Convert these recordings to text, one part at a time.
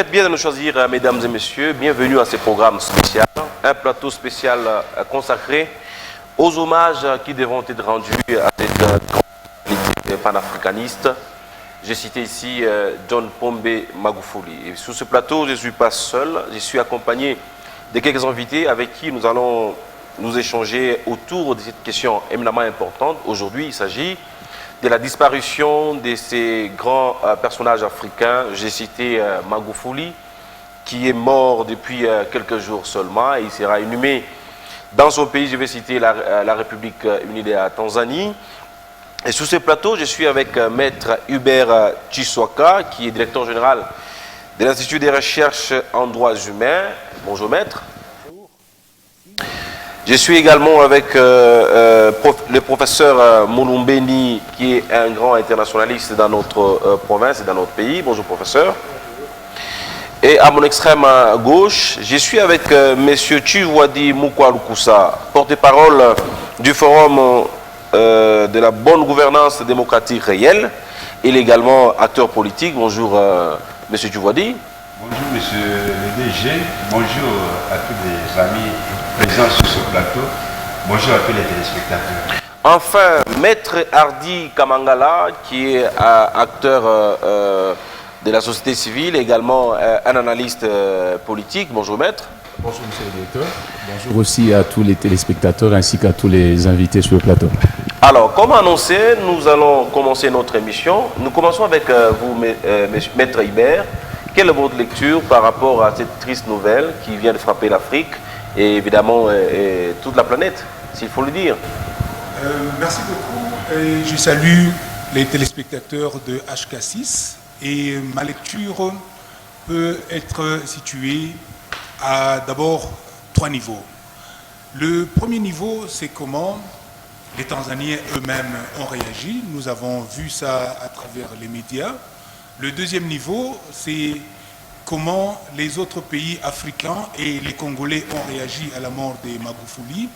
faites bien de nous choisir, mesdames et messieurs. Bienvenue à ce programme spécial, un plateau spécial consacré aux hommages qui devront être rendus à cette grande personnalité panafricaniste. J'ai cité ici John Pombe Magufuli. Et sur ce plateau, je ne suis pas seul, je suis accompagné de quelques invités avec qui nous allons nous échanger autour de cette question éminemment importante. Aujourd'hui, il s'agit de la disparition de ces grands personnages africains. J'ai cité Magufuli, qui est mort depuis quelques jours seulement. Et il sera inhumé dans son pays. Je vais citer la République unie de la Tanzanie. Et sur ce plateau, je suis avec Maître Hubert Chiswaka, qui est directeur général de l'Institut de recherche en droits humains. Bonjour Maître. Je suis également avec le professeur Mouloumbeni, qui est un grand internationaliste dans notre province et dans notre pays. Bonjour professeur. Et à mon extrême gauche, je suis avec M. Chiwadi Moukwalukusa, porte-parole du Forum de la bonne gouvernance démocratique réelle. Il est également acteur politique. Bonjour M. Chiwadi. Bonjour monsieur le DG, bonjour à tous les amis présents sur ce plateau, bonjour à tous les téléspectateurs. Enfin, Maître Hardy Kamangala, qui est acteur de la société civile, également un analyste politique. Bonjour Maître. Bonjour monsieur le directeur, bonjour aussi à tous les téléspectateurs ainsi qu'à tous les invités sur le plateau. Alors, comme annoncé, nous allons commencer notre émission. Nous commençons avec vous, Maître Hubert. Quelle est votre lecture par rapport à cette triste nouvelle qui vient de frapper l'Afrique et évidemment toute la planète, s'il faut le dire? Merci beaucoup. Je salue les téléspectateurs de HK6 et ma lecture peut être située à d'abord 3 niveaux. Le premier niveau, c'est comment les Tanzaniens eux-mêmes ont réagi. Nous avons vu ça à travers les médias. Le deuxième niveau, c'est comment les autres pays africains et les Congolais ont réagi à la mort de Magufuli.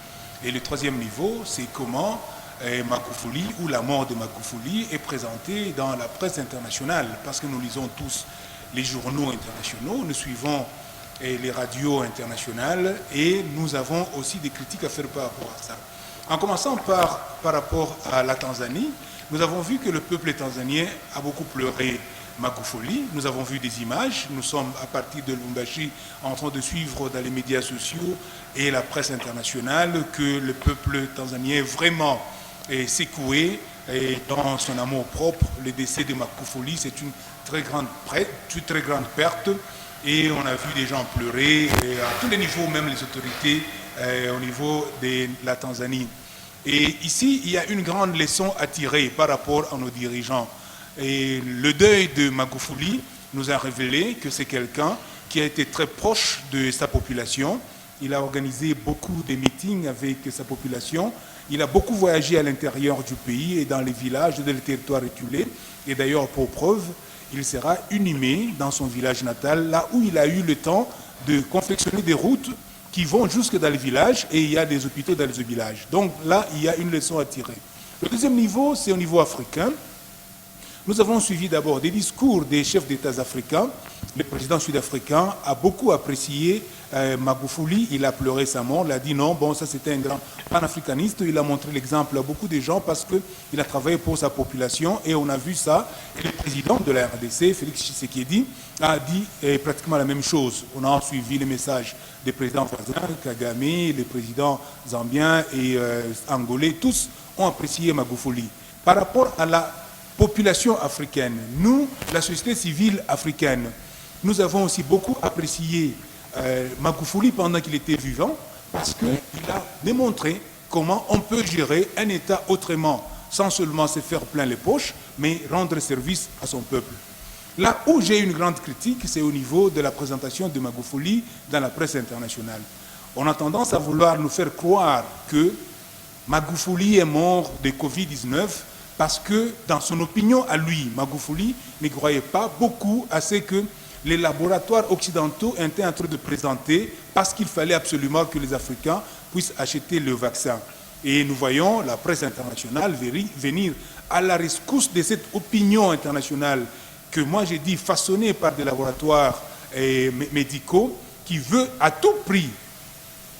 Et le troisième niveau, c'est comment Magufuli ou la mort de Magufuli est présentée dans la presse internationale. Parce que nous lisons tous les journaux internationaux, nous suivons les radios internationales et nous avons aussi des critiques à faire par rapport à ça. En commençant par rapport à la Tanzanie, nous avons vu que le peuple tanzanien a beaucoup pleuré Magufuli. Nous avons vu des images. Nous sommes à partir de Lubumbashi en train de suivre dans les médias sociaux et la presse internationale que le peuple tanzanien vraiment est secoué et dans son amour propre. Le décès de Magufuli, c'est une très grande perte et on a vu des gens pleurer et à tous les niveaux, même les autorités au niveau de la Tanzanie. Et ici, il y a une grande leçon à tirer par rapport à nos dirigeants. Et le deuil de Magufuli nous a révélé que c'est quelqu'un qui a été très proche de sa population. Il a organisé beaucoup de meetings avec sa population. Il a beaucoup voyagé à l'intérieur du pays et dans les villages de les territoires reculés. Et d'ailleurs, pour preuve, il sera inhumé dans son village natal, là où il a eu le temps de confectionner des routes qui vont jusque dans les villages et il y a des hôpitaux dans les villages. Donc là, il y a une leçon à tirer. Le deuxième niveau, c'est au niveau africain. Nous avons suivi d'abord des discours des chefs d'État africains. Le président sud-africain a beaucoup apprécié Magufuli. Il a pleuré sa mort. Il a dit non, bon, ça c'était un grand panafricaniste. Il a montré l'exemple à beaucoup de gens parce qu'il a travaillé pour sa population et on a vu ça. Et le président de la RDC, Félix Tshisekedi, a dit pratiquement la même chose. On a suivi les messages des présidents voisins, Kagame, les présidents zambiens et angolais. Tous ont apprécié Magufuli. Par rapport à la population africaine, nous, la société civile africaine, nous avons aussi beaucoup apprécié Magufuli pendant qu'il était vivant parce qu'il a démontré comment on peut gérer un État autrement, sans seulement se faire plein les poches, mais rendre service à son peuple. Là où j'ai une grande critique, c'est au niveau de la présentation de Magufuli dans la presse internationale. On a tendance à vouloir nous faire croire que Magufuli est mort de Covid-19 parce que, dans son opinion à lui, Magufuli ne croyait pas beaucoup à ce que les laboratoires occidentaux étaient en train de présenter parce qu'il fallait absolument que les Africains puissent acheter le vaccin. Et nous voyons la presse internationale venir à la rescousse de cette opinion internationale que moi j'ai dit façonnée par des laboratoires médicaux, qui veut à tout prix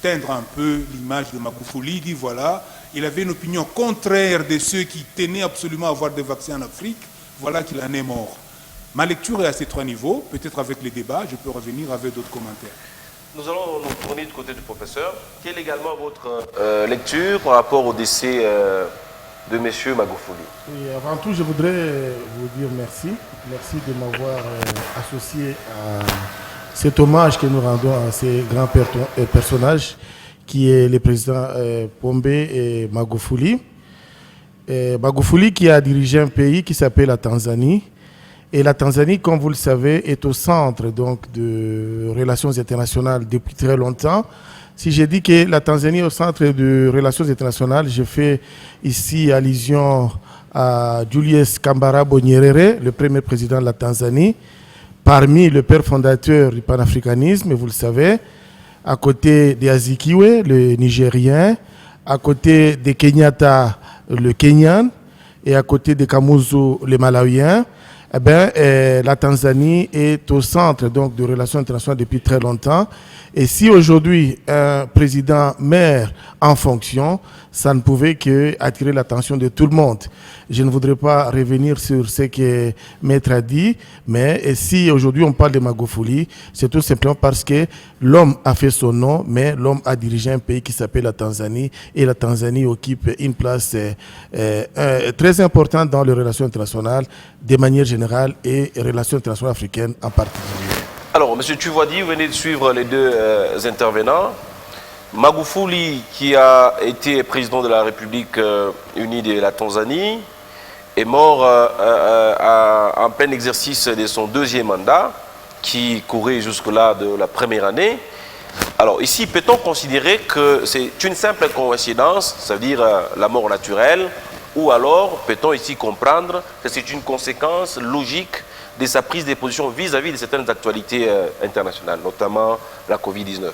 teindre un peu l'image de Magufuli. Il dit voilà, il avait une opinion contraire de ceux qui tenaient absolument à avoir des vaccins en Afrique. Voilà qu'il en est mort. Ma lecture est à ces 3 niveaux. Peut-être avec les débats, je peux revenir avec d'autres commentaires. Nous allons nous tourner du côté du professeur. Quelle est également votre lecture par rapport au décès de M. Magufuli? Oui, avant tout, je voudrais vous dire merci. Merci de m'avoir associé à cet hommage que nous rendons à ces grands personnages qui est le président Pombe et Magufuli. Magufuli qui a dirigé un pays qui s'appelle la Tanzanie. Et la Tanzanie, comme vous le savez, est au centre donc, de relations internationales depuis très longtemps. Si j'ai dit que la Tanzanie est au centre de relations internationales, je fais ici allusion à Julius Kambarage Nyerere, le premier président de la Tanzanie, parmi le père fondateur du panafricanisme, vous le savez, à côté d'Azikiwe, le Nigérien, à côté de Kenyatta, le Kenyan, et à côté de Kamuzu, le Malawien. Eh bien, la Tanzanie est au centre donc, de relations internationales depuis très longtemps. Et si aujourd'hui un président maire en fonction, ça ne pouvait qu'attirer l'attention de tout le monde. Je ne voudrais pas revenir sur ce que Maître a dit, mais si aujourd'hui on parle de Magufuli, c'est tout simplement parce que l'homme a fait son nom, mais l'homme a dirigé un pays qui s'appelle la Tanzanie, et la Tanzanie occupe une place très importante dans les relations internationales de manière générale et les relations internationales africaines en particulier. Alors, M. Tuvodi, vous venez de suivre les deux intervenants. Magufuli, qui a été président de la République unie de la Tanzanie, est mort en plein exercice de son 2e mandat, qui courait jusque-là de la première année. Alors ici, peut-on considérer que c'est une simple coïncidence, c'est-à-dire la mort naturelle, ou alors peut-on ici comprendre que c'est une conséquence logique de sa prise de position vis-à-vis de certaines actualités internationales, notamment la Covid-19?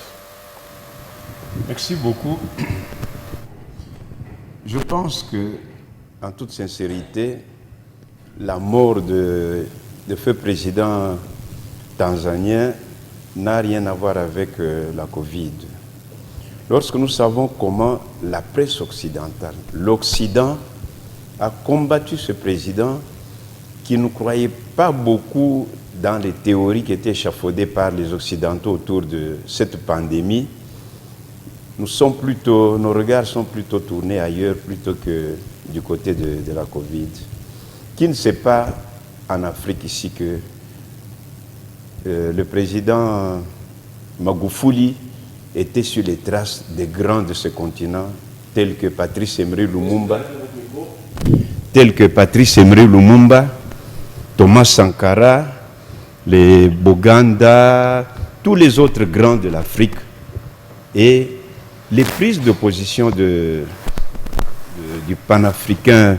Merci beaucoup. Je pense que, en toute sincérité, la mort de feu président tanzanien n'a rien à voir avec la Covid. Lorsque nous savons comment la presse occidentale, l'Occident, a combattu ce président qui ne croyait pas beaucoup dans les théories qui étaient échafaudées par les Occidentaux autour de cette pandémie, nos regards sont plutôt tournés ailleurs plutôt que du côté de la Covid. Qui ne sait pas en Afrique ici que le président Magufuli était sur les traces des grands de ce continent, tels que Patrice Emery Lumumba, Thomas Sankara, les Boganda, tous les autres grands de l'Afrique. Et les prises de position du panafricain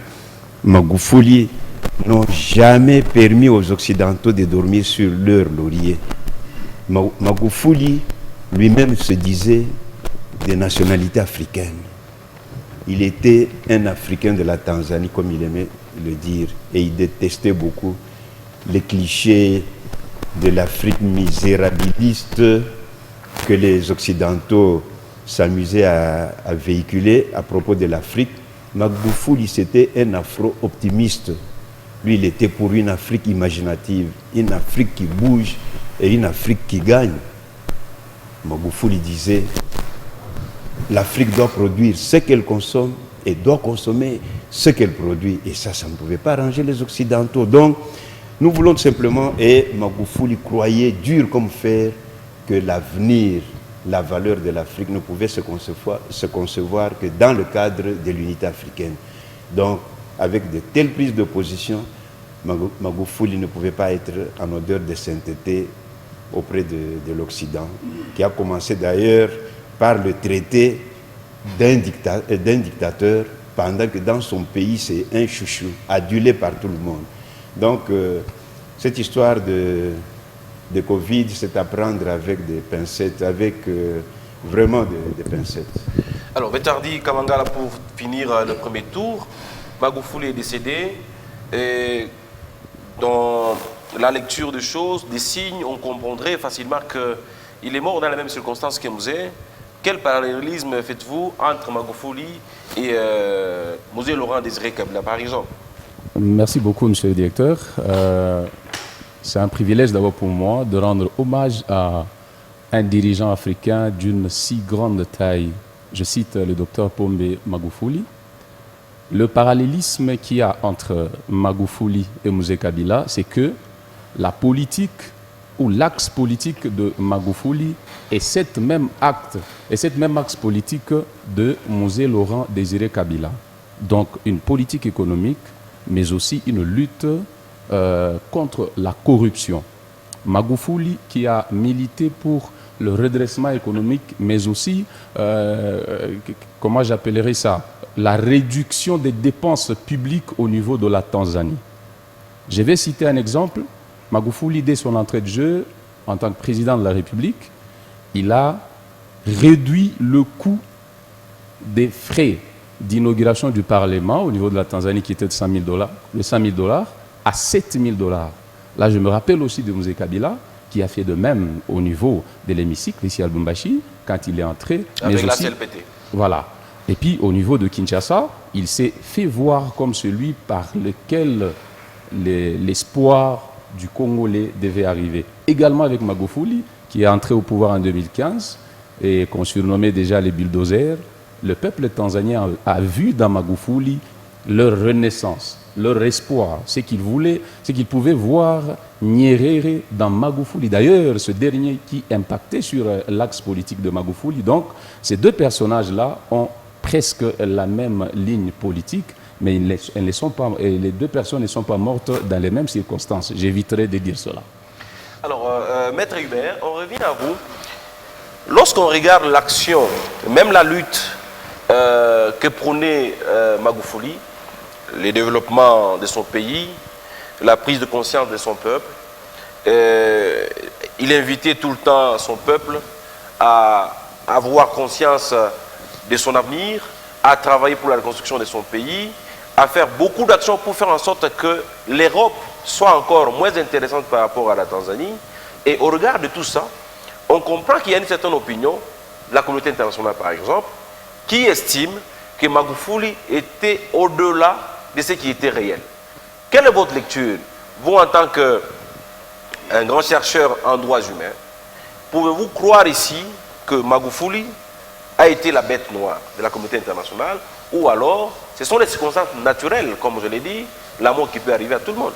Magufuli n'ont jamais permis aux Occidentaux de dormir sur leur laurier. Magufuli lui-même se disait de nationalité africaine. Il était un Africain de la Tanzanie, comme il aimait le dire, et il détestait beaucoup les clichés de l'Afrique misérabiliste que les Occidentaux s'amusaient à véhiculer à propos de l'Afrique. Magufuli, c'était un afro-optimiste. Lui, il était pour une Afrique imaginative, une Afrique qui bouge et une Afrique qui gagne. Magufuli disait, l'Afrique doit produire ce qu'elle consomme et doit consommer ce qu'elle produit. Et ça ne pouvait pas arranger les Occidentaux. Donc, nous voulons simplement, et Magufuli croyait dur comme fer, que l'avenir, la valeur de l'Afrique ne pouvait se concevoir que dans le cadre de l'unité africaine. Donc, avec de telles prises de position, Magufuli ne pouvait pas être en odeur de sainteté auprès de l'Occident, qui a commencé d'ailleurs par le traité d'un dictateur, pendant que dans son pays, c'est un chouchou, adulé par tout le monde. Donc, cette histoire de Covid, c'est à prendre avec des pincettes, avec vraiment des pincettes. Alors, Betardi Kamangala, pour finir le premier tour, Magufuli est décédé, et dans la lecture des choses, des signes, on comprendrait facilement qu'il est mort dans les mêmes circonstances que Mosé. Quel parallélisme faites-vous entre Magufuli et Mosé Laurent Désiré Kabila, par exemple? Merci beaucoup, monsieur le directeur. C'est un privilège d'abord pour moi de rendre hommage à un dirigeant africain d'une si grande taille. Je cite le docteur Pombe Magufuli. Le parallélisme qu'il y a entre Magufuli et Mosé Kabila, c'est que la politique ou l'axe politique de Magufuli est cette même axe politique de Mosé Laurent Désiré Kabila. Donc une politique économique, mais aussi une lutte contre la corruption. Magufuli qui a milité pour le redressement économique, mais aussi, comment j'appellerais ça, la réduction des dépenses publiques au niveau de la Tanzanie. Je vais citer un exemple. Magufuli, dès son entrée de jeu, en tant que président de la République, il a réduit le coût des frais d'inauguration du Parlement au niveau de la Tanzanie qui était de $100 000 à $7 000. Là, je me rappelle aussi de Mosé Kabila qui a fait de même au niveau de l'hémicycle ici à Lubumbashi quand il est entré. Avec mais la aussi, CLPT. Voilà. Et puis au niveau de Kinshasa, il s'est fait voir comme celui par lequel l'espoir du Congolais devait arriver. Également avec Magufuli, qui est entré au pouvoir en 2015 et qu'on surnommait déjà les bulldozers. Le peuple tanzanien a vu dans Magufuli leur renaissance, leur espoir, ce qu'ils voulaient, ce qu'ils pouvaient voir Nyerere dans Magufuli. D'ailleurs, ce dernier qui impactait sur l'axe politique de Magufuli. Donc, ces deux personnages-là ont presque la même ligne politique, mais les deux personnes ne sont pas mortes dans les mêmes circonstances. J'éviterai de dire cela. Alors, Maître Hubert, on revient à vous. Lorsqu'on regarde l'action, même la lutte que prônait Magufuli, le développement de son pays, la prise de conscience de son peuple, il invitait tout le temps son peuple à avoir conscience de son avenir, à travailler pour la reconstruction de son pays, à faire beaucoup d'actions pour faire en sorte que l'Europe soit encore moins intéressante par rapport à la Tanzanie. Et au regard de tout ça, on comprend qu'il y a une certaine opinion, la communauté internationale par exemple, qui estime que Magufuli était au-delà de ce qui était réel. Quelle est votre lecture? Vous, en tant qu'un grand chercheur en droits humains, pouvez-vous croire ici que Magufuli a été la bête noire de la communauté internationale, ou alors ce sont les circonstances naturelles, comme je l'ai dit, la mort qui peut arriver à tout le monde?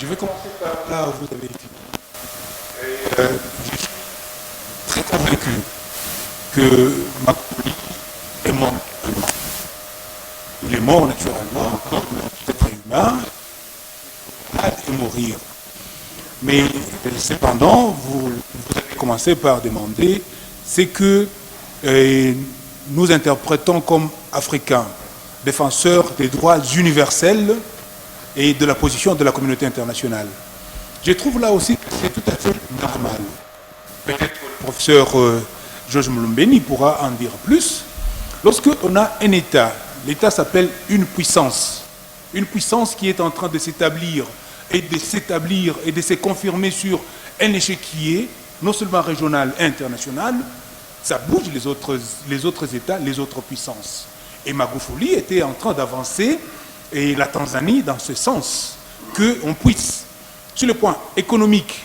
Je vais commencer par là où vous avez été. Je suis très convaincu que Magufuli est mort. Il est mort naturellement, comme tout être humain, et mourir. Mais cependant, vous avez commencé par demander ce que nous interprétons comme Africains, défenseurs des droits universels et de la position de la communauté internationale. Je trouve là aussi que c'est tout à fait normal. Peut-être que le professeur Georges Mulumbeni pourra en dire plus. Lorsqu'on a un État, l'État s'appelle une puissance qui est en train de s'établir et de se confirmer sur un échiquier, non seulement régional et international, ça bouge les autres États, les autres puissances. Et Magufuli était en train d'avancer, et la Tanzanie, dans ce sens, qu'on puisse, sur le plan économique,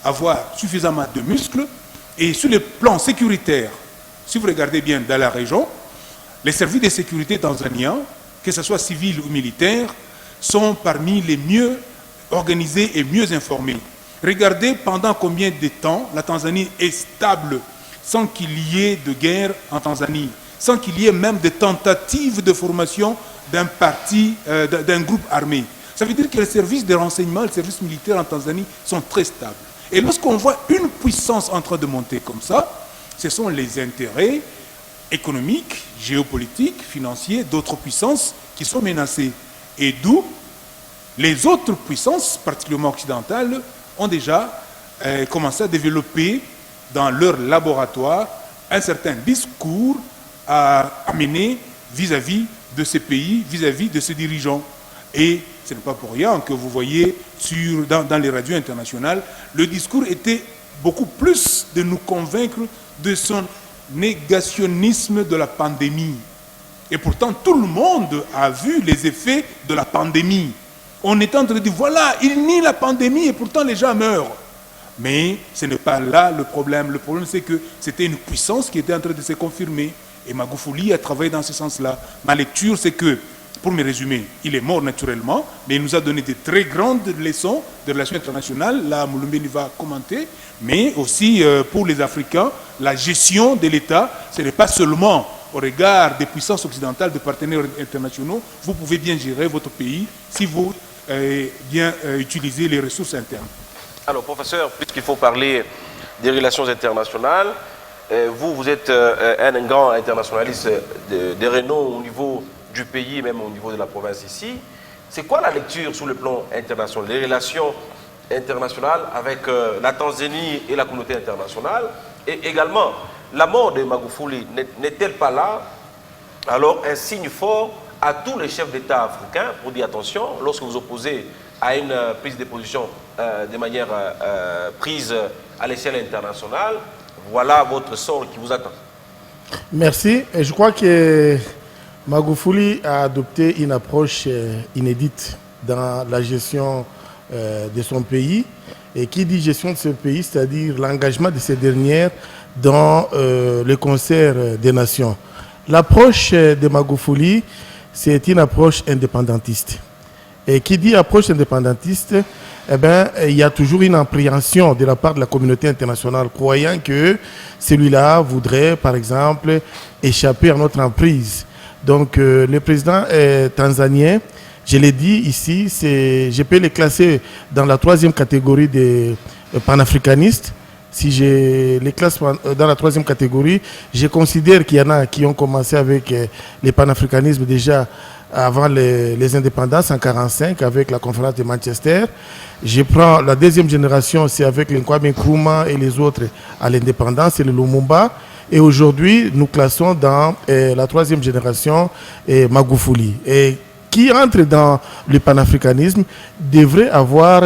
avoir suffisamment de muscles, et sur le plan sécuritaire, si vous regardez bien dans la région, les services de sécurité tanzaniens, que ce soit civils ou militaires, sont parmi les mieux organisés et mieux informés. Regardez pendant combien de temps la Tanzanie est stable sans qu'il y ait de guerre en Tanzanie, sans qu'il y ait même de tentatives de formation d'un groupe armé. Ça veut dire que les services de renseignement, les services militaires en Tanzanie sont très stables. Et lorsqu'on voit une puissance en train de monter comme ça, ce sont les intérêts économiques, géopolitiques, financiers d'autres puissances qui sont menacés. Et d'où les autres puissances, particulièrement occidentales, ont déjà commencé à développer dans leur laboratoire un certain discours à amener vis-à-vis de ces pays, vis-à-vis de ces dirigeants. Et ce n'est pas pour rien que vous voyez dans les radios internationales, le discours était beaucoup plus de nous convaincre de son négationnisme de la pandémie. Et pourtant, tout le monde a vu les effets de la pandémie. On est en train de dire, voilà, il nie la pandémie et pourtant les gens meurent. Mais ce n'est pas là le problème. Le problème, c'est que c'était une puissance qui était en train de se confirmer. Et Magufuli a travaillé dans ce sens-là. Ma lecture, c'est que, pour me résumer, il est mort naturellement, mais il nous a donné de très grandes leçons de relations internationales. Là, Mouloumbeni va commenter. Mais aussi, pour les Africains, la gestion de l'État, ce n'est pas seulement au regard des puissances occidentales, des partenaires internationaux. Vous pouvez bien gérer votre pays si vous bien utilisez les ressources internes. Alors, professeur, puisqu'il faut parler des relations internationales, vous êtes un grand internationaliste de renom au niveau du pays, même au niveau de la province ici. C'est quoi la lecture sur le plan international, les relations internationales avec la Tanzanie et la communauté internationale? Et également, la mort de Magufuli n'est-elle pas là, alors un signe fort à tous les chefs d'État africains pour dire attention, lorsque vous opposez à une prise de position de manière prise à l'échelle internationale, voilà votre sort qui vous attend. Merci. Et je crois que Magufuli a adopté une approche inédite dans la gestion de son pays. Et qui dit gestion de ce pays, c'est-à-dire l'engagement de ces dernières dans le concert des nations. L'approche de Magufuli, c'est une approche indépendantiste. Et qui dit approche indépendantiste, eh bien, il y a toujours une appréhension de la part de la communauté internationale, croyant que celui-là voudrait, par exemple, échapper à notre emprise. Donc, le président tanzanien, je l'ai dit ici, je peux les classer dans la 3e catégorie des panafricanistes. Si je les classe dans la 3e catégorie, je considère qu'il y en a qui ont commencé avec les panafricanismes déjà avant les indépendances en 1945 avec la conférence de Manchester. Je prends la 2e génération, c'est avec le Kwame Nkrumah et les autres à l'indépendance, et le Lumumba. Et aujourd'hui, nous classons dans la 3e génération Magufuli. Et qui entre dans le panafricanisme devrait avoir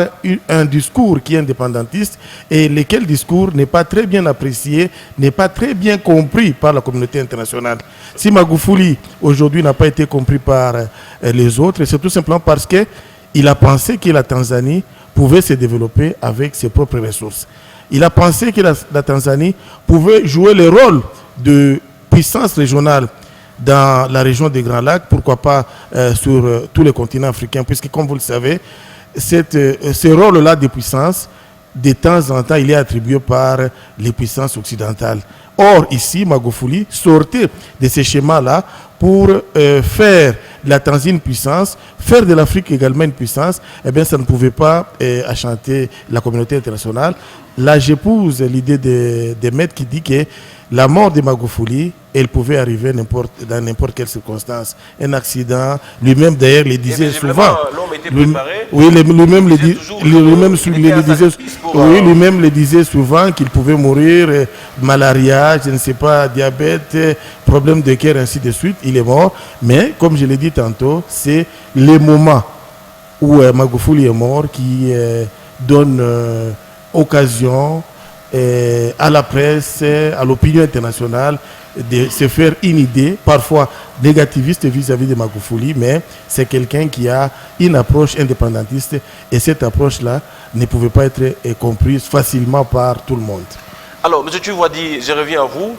un discours qui est indépendantiste et lequel discours n'est pas très bien apprécié, n'est pas très bien compris par la communauté internationale. Si Magufuli aujourd'hui n'a pas été compris par les autres, c'est tout simplement parce qu'il a pensé que la Tanzanie pouvait se développer avec ses propres ressources. Il a pensé que la Tanzanie pouvait jouer le rôle de puissance régionale dans la région des Grands Lacs, pourquoi pas sur tous les continents africains, puisque comme vous le savez, ce rôle-là de puissance, de temps en temps, il est attribué par les puissances occidentales. Or, ici, Magufuli sortait de ces schémas-là pour faire la Tanzanie une puissance, faire de l'Afrique également une puissance. Eh bien, ça ne pouvait pas enchanter la communauté internationale. Là, j'épouse l'idée des maîtres qui dit que la mort de Magufuli, elle pouvait arriver dans n'importe quelle circonstance. Un accident, lui-même d'ailleurs le disait souvent. L'homme était préparé. Oui, lui-même le disait souvent qu'il pouvait mourir, malaria, je ne sais pas, diabète, problème de cœur, ainsi de suite. Il est mort. Mais, comme je l'ai dit tantôt, c'est le moment où Magufuli est mort qui donne occasion à la presse, à l'opinion internationale de se faire une idée, parfois négativiste vis-à-vis de Magufuli, mais c'est quelqu'un qui a une approche indépendantiste et cette approche-là ne pouvait pas être comprise facilement par tout le monde. Alors, M. Tuvouadi, je reviens à vous.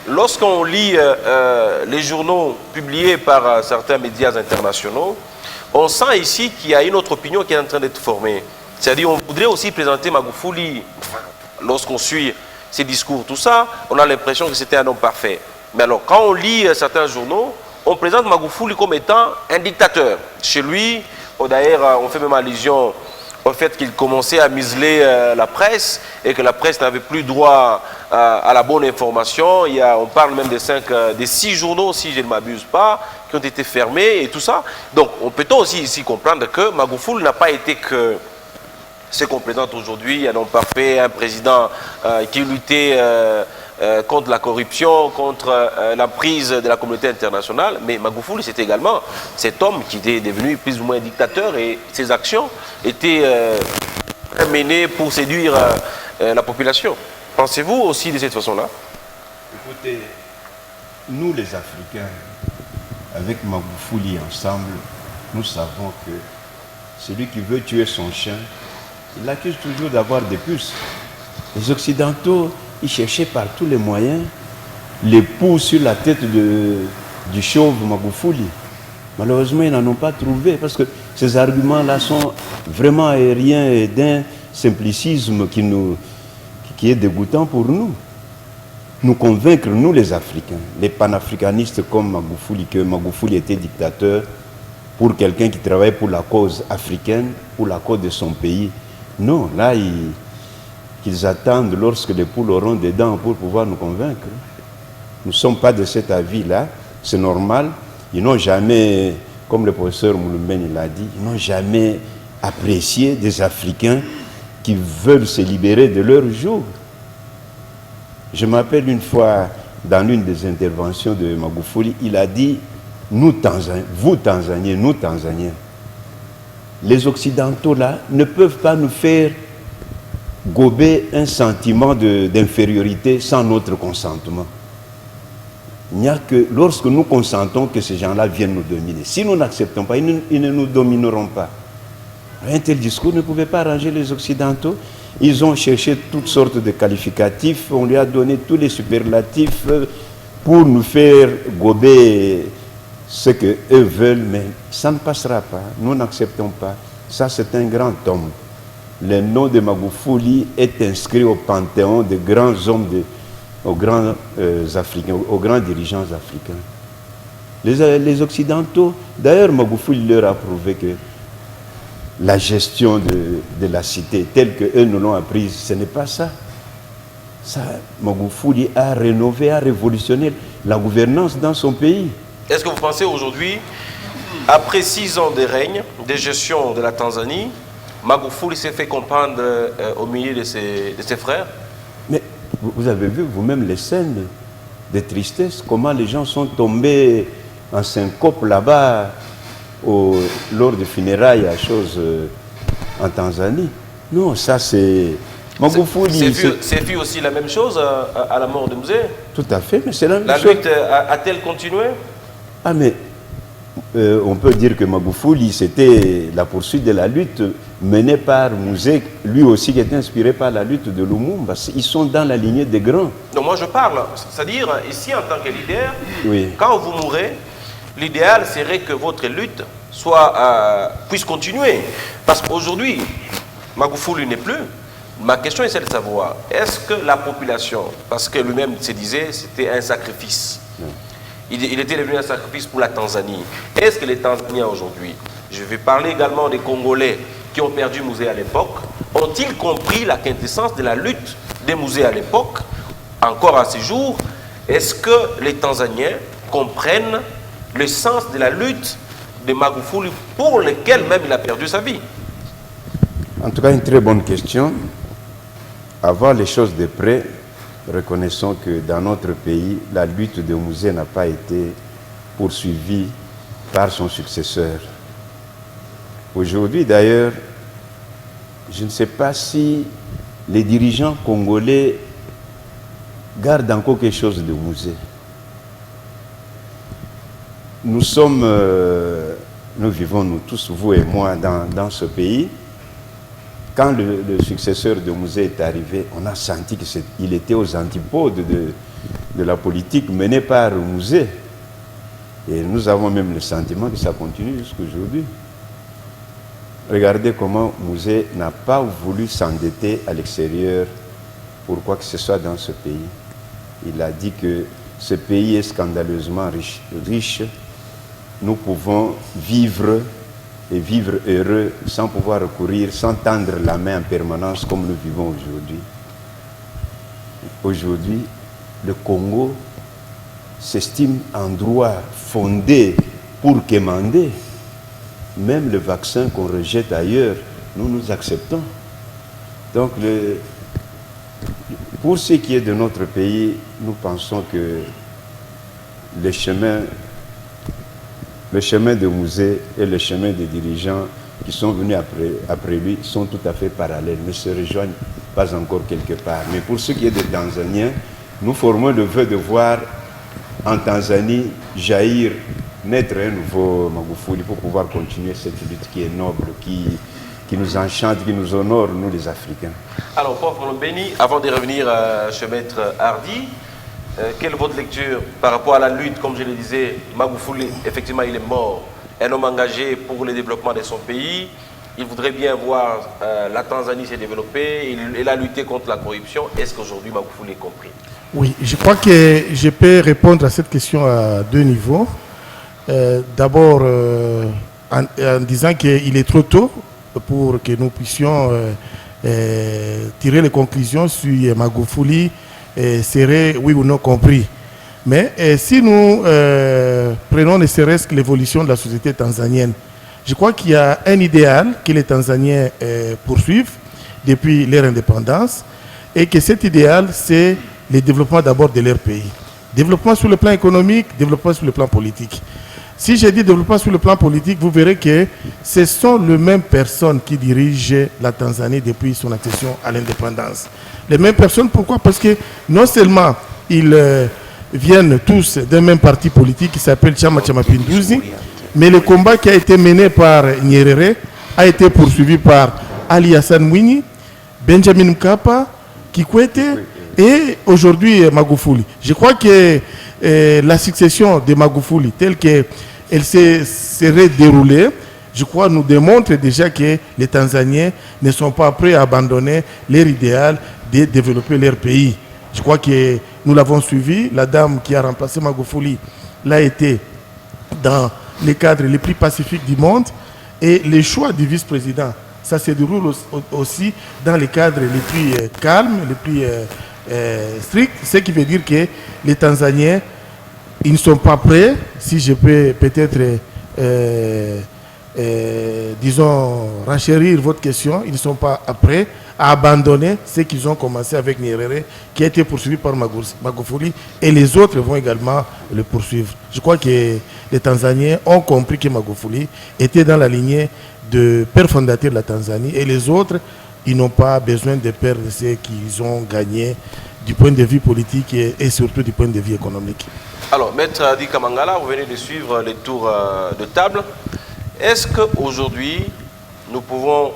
Lorsqu'on lit les journaux publiés par certains médias internationaux, on sent ici qu'il y a une autre opinion qui est en train d'être formée. C'est-à-dire qu'on voudrait aussi présenter Magufuli. Lorsqu'on suit ses discours, tout ça, on a l'impression que c'était un homme parfait. Mais alors, quand on lit certains journaux, on présente Magufuli comme étant un dictateur. Chez lui, d'ailleurs, on fait même allusion au fait qu'il commençait à museler la presse et que la presse n'avait plus droit à la bonne information. On parle même des 6 journaux, si je ne m'abuse pas, qui ont été fermés et tout ça. Donc, on peut aussi ici comprendre que Magufuli n'a pas été que ce qu'on présente aujourd'hui, un homme parfait, un président qui luttait contre la corruption, contre l'emprise de la communauté internationale. Mais Magufuli, c'était également cet homme qui était devenu plus ou moins dictateur et ses actions étaient menées pour séduire la population. Pensez-vous aussi de cette façon-là? Écoutez, nous les Africains, avec Magufuli ensemble, nous savons que celui qui veut tuer son chien, il l'accuse toujours d'avoir des puces. Les Occidentaux, ils cherchaient par tous les moyens les poux sur la tête du chauve Magufuli. Malheureusement, ils n'en ont pas trouvé parce que ces arguments-là sont vraiment aériens et d'un simplicisme qui est dégoûtant pour nous. Nous convaincre, nous les Africains, les panafricanistes comme Magufuli, que Magufuli était dictateur pour quelqu'un qui travaille pour la cause africaine, pour la cause de son pays. Non, là, qu'ils attendent lorsque les poules auront des dents pour pouvoir nous convaincre. Nous ne sommes pas de cet avis-là, c'est normal. Ils n'ont jamais, comme le professeur Mouloumen l'a dit, ils n'ont jamais apprécié des Africains qui veulent se libérer de leur joug. Je m'appelle une fois, dans l'une des interventions de Magufuli, il a dit, nous Tanzaniens, vous Tanzaniens, nous Tanzaniens, les Occidentaux là ne peuvent pas nous faire gober un sentiment d'infériorité sans notre consentement. Il n'y a que lorsque nous consentons que ces gens-là viennent nous dominer. Si nous n'acceptons pas, ils ne nous domineront pas. Un tel discours ne pouvait pas arranger les Occidentaux. Ils ont cherché toutes sortes de qualificatifs, on lui a donné tous les superlatifs pour nous faire gober ce qu'eux veulent, mais ça ne passera pas. Nous n'acceptons pas. Ça, c'est un grand homme. Le nom de Magufuli est inscrit au panthéon des grands hommes, aux grands Africains, aux grands dirigeants africains. Les Occidentaux, d'ailleurs, Magufuli leur a prouvé que la gestion de la cité telle qu'eux nous l'ont apprise, ce n'est pas ça. Magufuli a rénové, a révolutionné la gouvernance dans son pays. Est-ce que vous pensez aujourd'hui, après 6 ans de règne, de gestion de la Tanzanie, Magufuli s'est fait comprendre au milieu de ses frères? Mais vous avez vu vous-même les scènes de tristesse, comment les gens sont tombés en syncope là-bas lors des funérailles à chose en Tanzanie. Non, ça c'est... Magufuli... C'est vu aussi la même chose à la mort de Mzee? Tout à fait, mais c'est la même chose. La lutte a-t-elle continué? Ah mais, on peut dire que Magufuli, c'était la poursuite de la lutte menée par Mzee, lui aussi qui était inspiré par la lutte de Lumumba. Ils sont dans la lignée des grands. Donc moi je parle, c'est-à-dire ici en tant que leader, oui. Quand vous mourrez, l'idéal serait que votre lutte puisse continuer. Parce qu'aujourd'hui, Magufuli n'est plus. Ma question est celle de savoir, est-ce que la population, parce que lui-même se disait, c'était un sacrifice. Il était devenu un sacrifice pour la Tanzanie. Est-ce que les Tanzaniens aujourd'hui, je vais parler également des Congolais qui ont perdu Mzee à l'époque, ont-ils compris la quintessence de la lutte des Mzee à l'époque, encore à ce jour? Est-ce que les Tanzaniens comprennent le sens de la lutte de Magufuli pour lequel même il a perdu sa vie? En tout cas, une très bonne question. Avoir les choses de près, reconnaissons que dans notre pays, la lutte de Mzee n'a pas été poursuivie par son successeur. Aujourd'hui, d'ailleurs, je ne sais pas si les dirigeants congolais gardent encore quelque chose de Mzee. Nous vivons, nous tous, vous et moi, dans ce pays. Quand le successeur de Mzee est arrivé, on a senti qu'il était aux antipodes de la politique menée par Mzee. Et nous avons même le sentiment que ça continue jusqu'à aujourd'hui. Regardez comment Mzee n'a pas voulu s'endetter à l'extérieur pour quoi que ce soit dans ce pays. Il a dit que ce pays est scandaleusement riche. Nous pouvons vivre et vivre heureux sans pouvoir recourir, sans tendre la main en permanence comme nous vivons aujourd'hui. Aujourd'hui, le Congo s'estime en droit fondé pour quémander. Même le vaccin qu'on rejette ailleurs, nous acceptons. Donc, Pour ce qui est de notre pays, nous pensons que le chemin de Mouzé et le chemin des dirigeants qui sont venus après lui sont tout à fait parallèles, ne se rejoignent pas encore quelque part. Mais pour ce qui est des Tanzaniens, nous formons le vœu de voir en Tanzanie jaillir, naître un nouveau Magufuli pour pouvoir continuer cette lutte qui est noble, qui nous enchante, qui nous honore, nous les Africains. Alors, Prof Béni, avant de revenir chez Maître Hardy, quelle est votre lecture par rapport à la lutte? Comme je le disais, Magufuli, effectivement, il est mort. Un homme engagé pour le développement de son pays. Il voudrait bien voir la Tanzanie se développer. Il a lutté contre la corruption. Est-ce qu'aujourd'hui, Magufuli est compris? Oui, je crois que je peux répondre à cette question à deux niveaux. D'abord, en disant qu'il est trop tôt pour que nous puissions tirer les conclusions sur Magufuli serait oui ou non compris. Mais si nous prenons ne serait-ce que l'évolution de la société tanzanienne, je crois qu'il y a un idéal que les Tanzaniens poursuivent depuis leur indépendance et que cet idéal, c'est le développement d'abord de leur pays. Développement sur le plan économique, développement sur le plan politique. Si j'ai dit développement sur le plan politique, vous verrez que ce sont les mêmes personnes qui dirigent la Tanzanie depuis son accession à l'indépendance. Les mêmes personnes, pourquoi? Parce que non seulement ils viennent tous d'un même parti politique qui s'appelle Chama Cha Mapinduzi, mais le combat qui a été mené par Nyerere a été poursuivi par Ali Hassan Mwinyi, Benjamin Mkapa, Kikwete et aujourd'hui Magufuli. Je crois que la succession de Magufuli telle qu'elle serait déroulée, je crois, nous démontre déjà que les Tanzaniens ne sont pas prêts à abandonner leur idéal de développer leur pays. Je crois que nous l'avons suivi. La dame qui a remplacé Magufuli l'a été dans les cadres les plus pacifiques du monde. Et le choix du vice-président, ça se déroule aussi dans les cadres les plus calmes, les plus stricts. Ce qui veut dire que les Tanzaniens, ils ne sont pas prêts, si je peux peut-être, disons, renchérir votre question, ils ne sont pas prêts à abandonner ce qu'ils ont commencé avec Nyerere, qui a été poursuivi par Magufuli, et les autres vont également le poursuivre. Je crois que les Tanzaniens ont compris que Magufuli était dans la lignée de père fondateur de la Tanzanie, et les autres, ils n'ont pas besoin de perdre ce qu'ils ont gagné du point de vue politique et surtout du point de vue économique. Alors, Maître Adi Kamangala, vous venez de suivre les tours de table. Est-ce qu'aujourd'hui, nous pouvons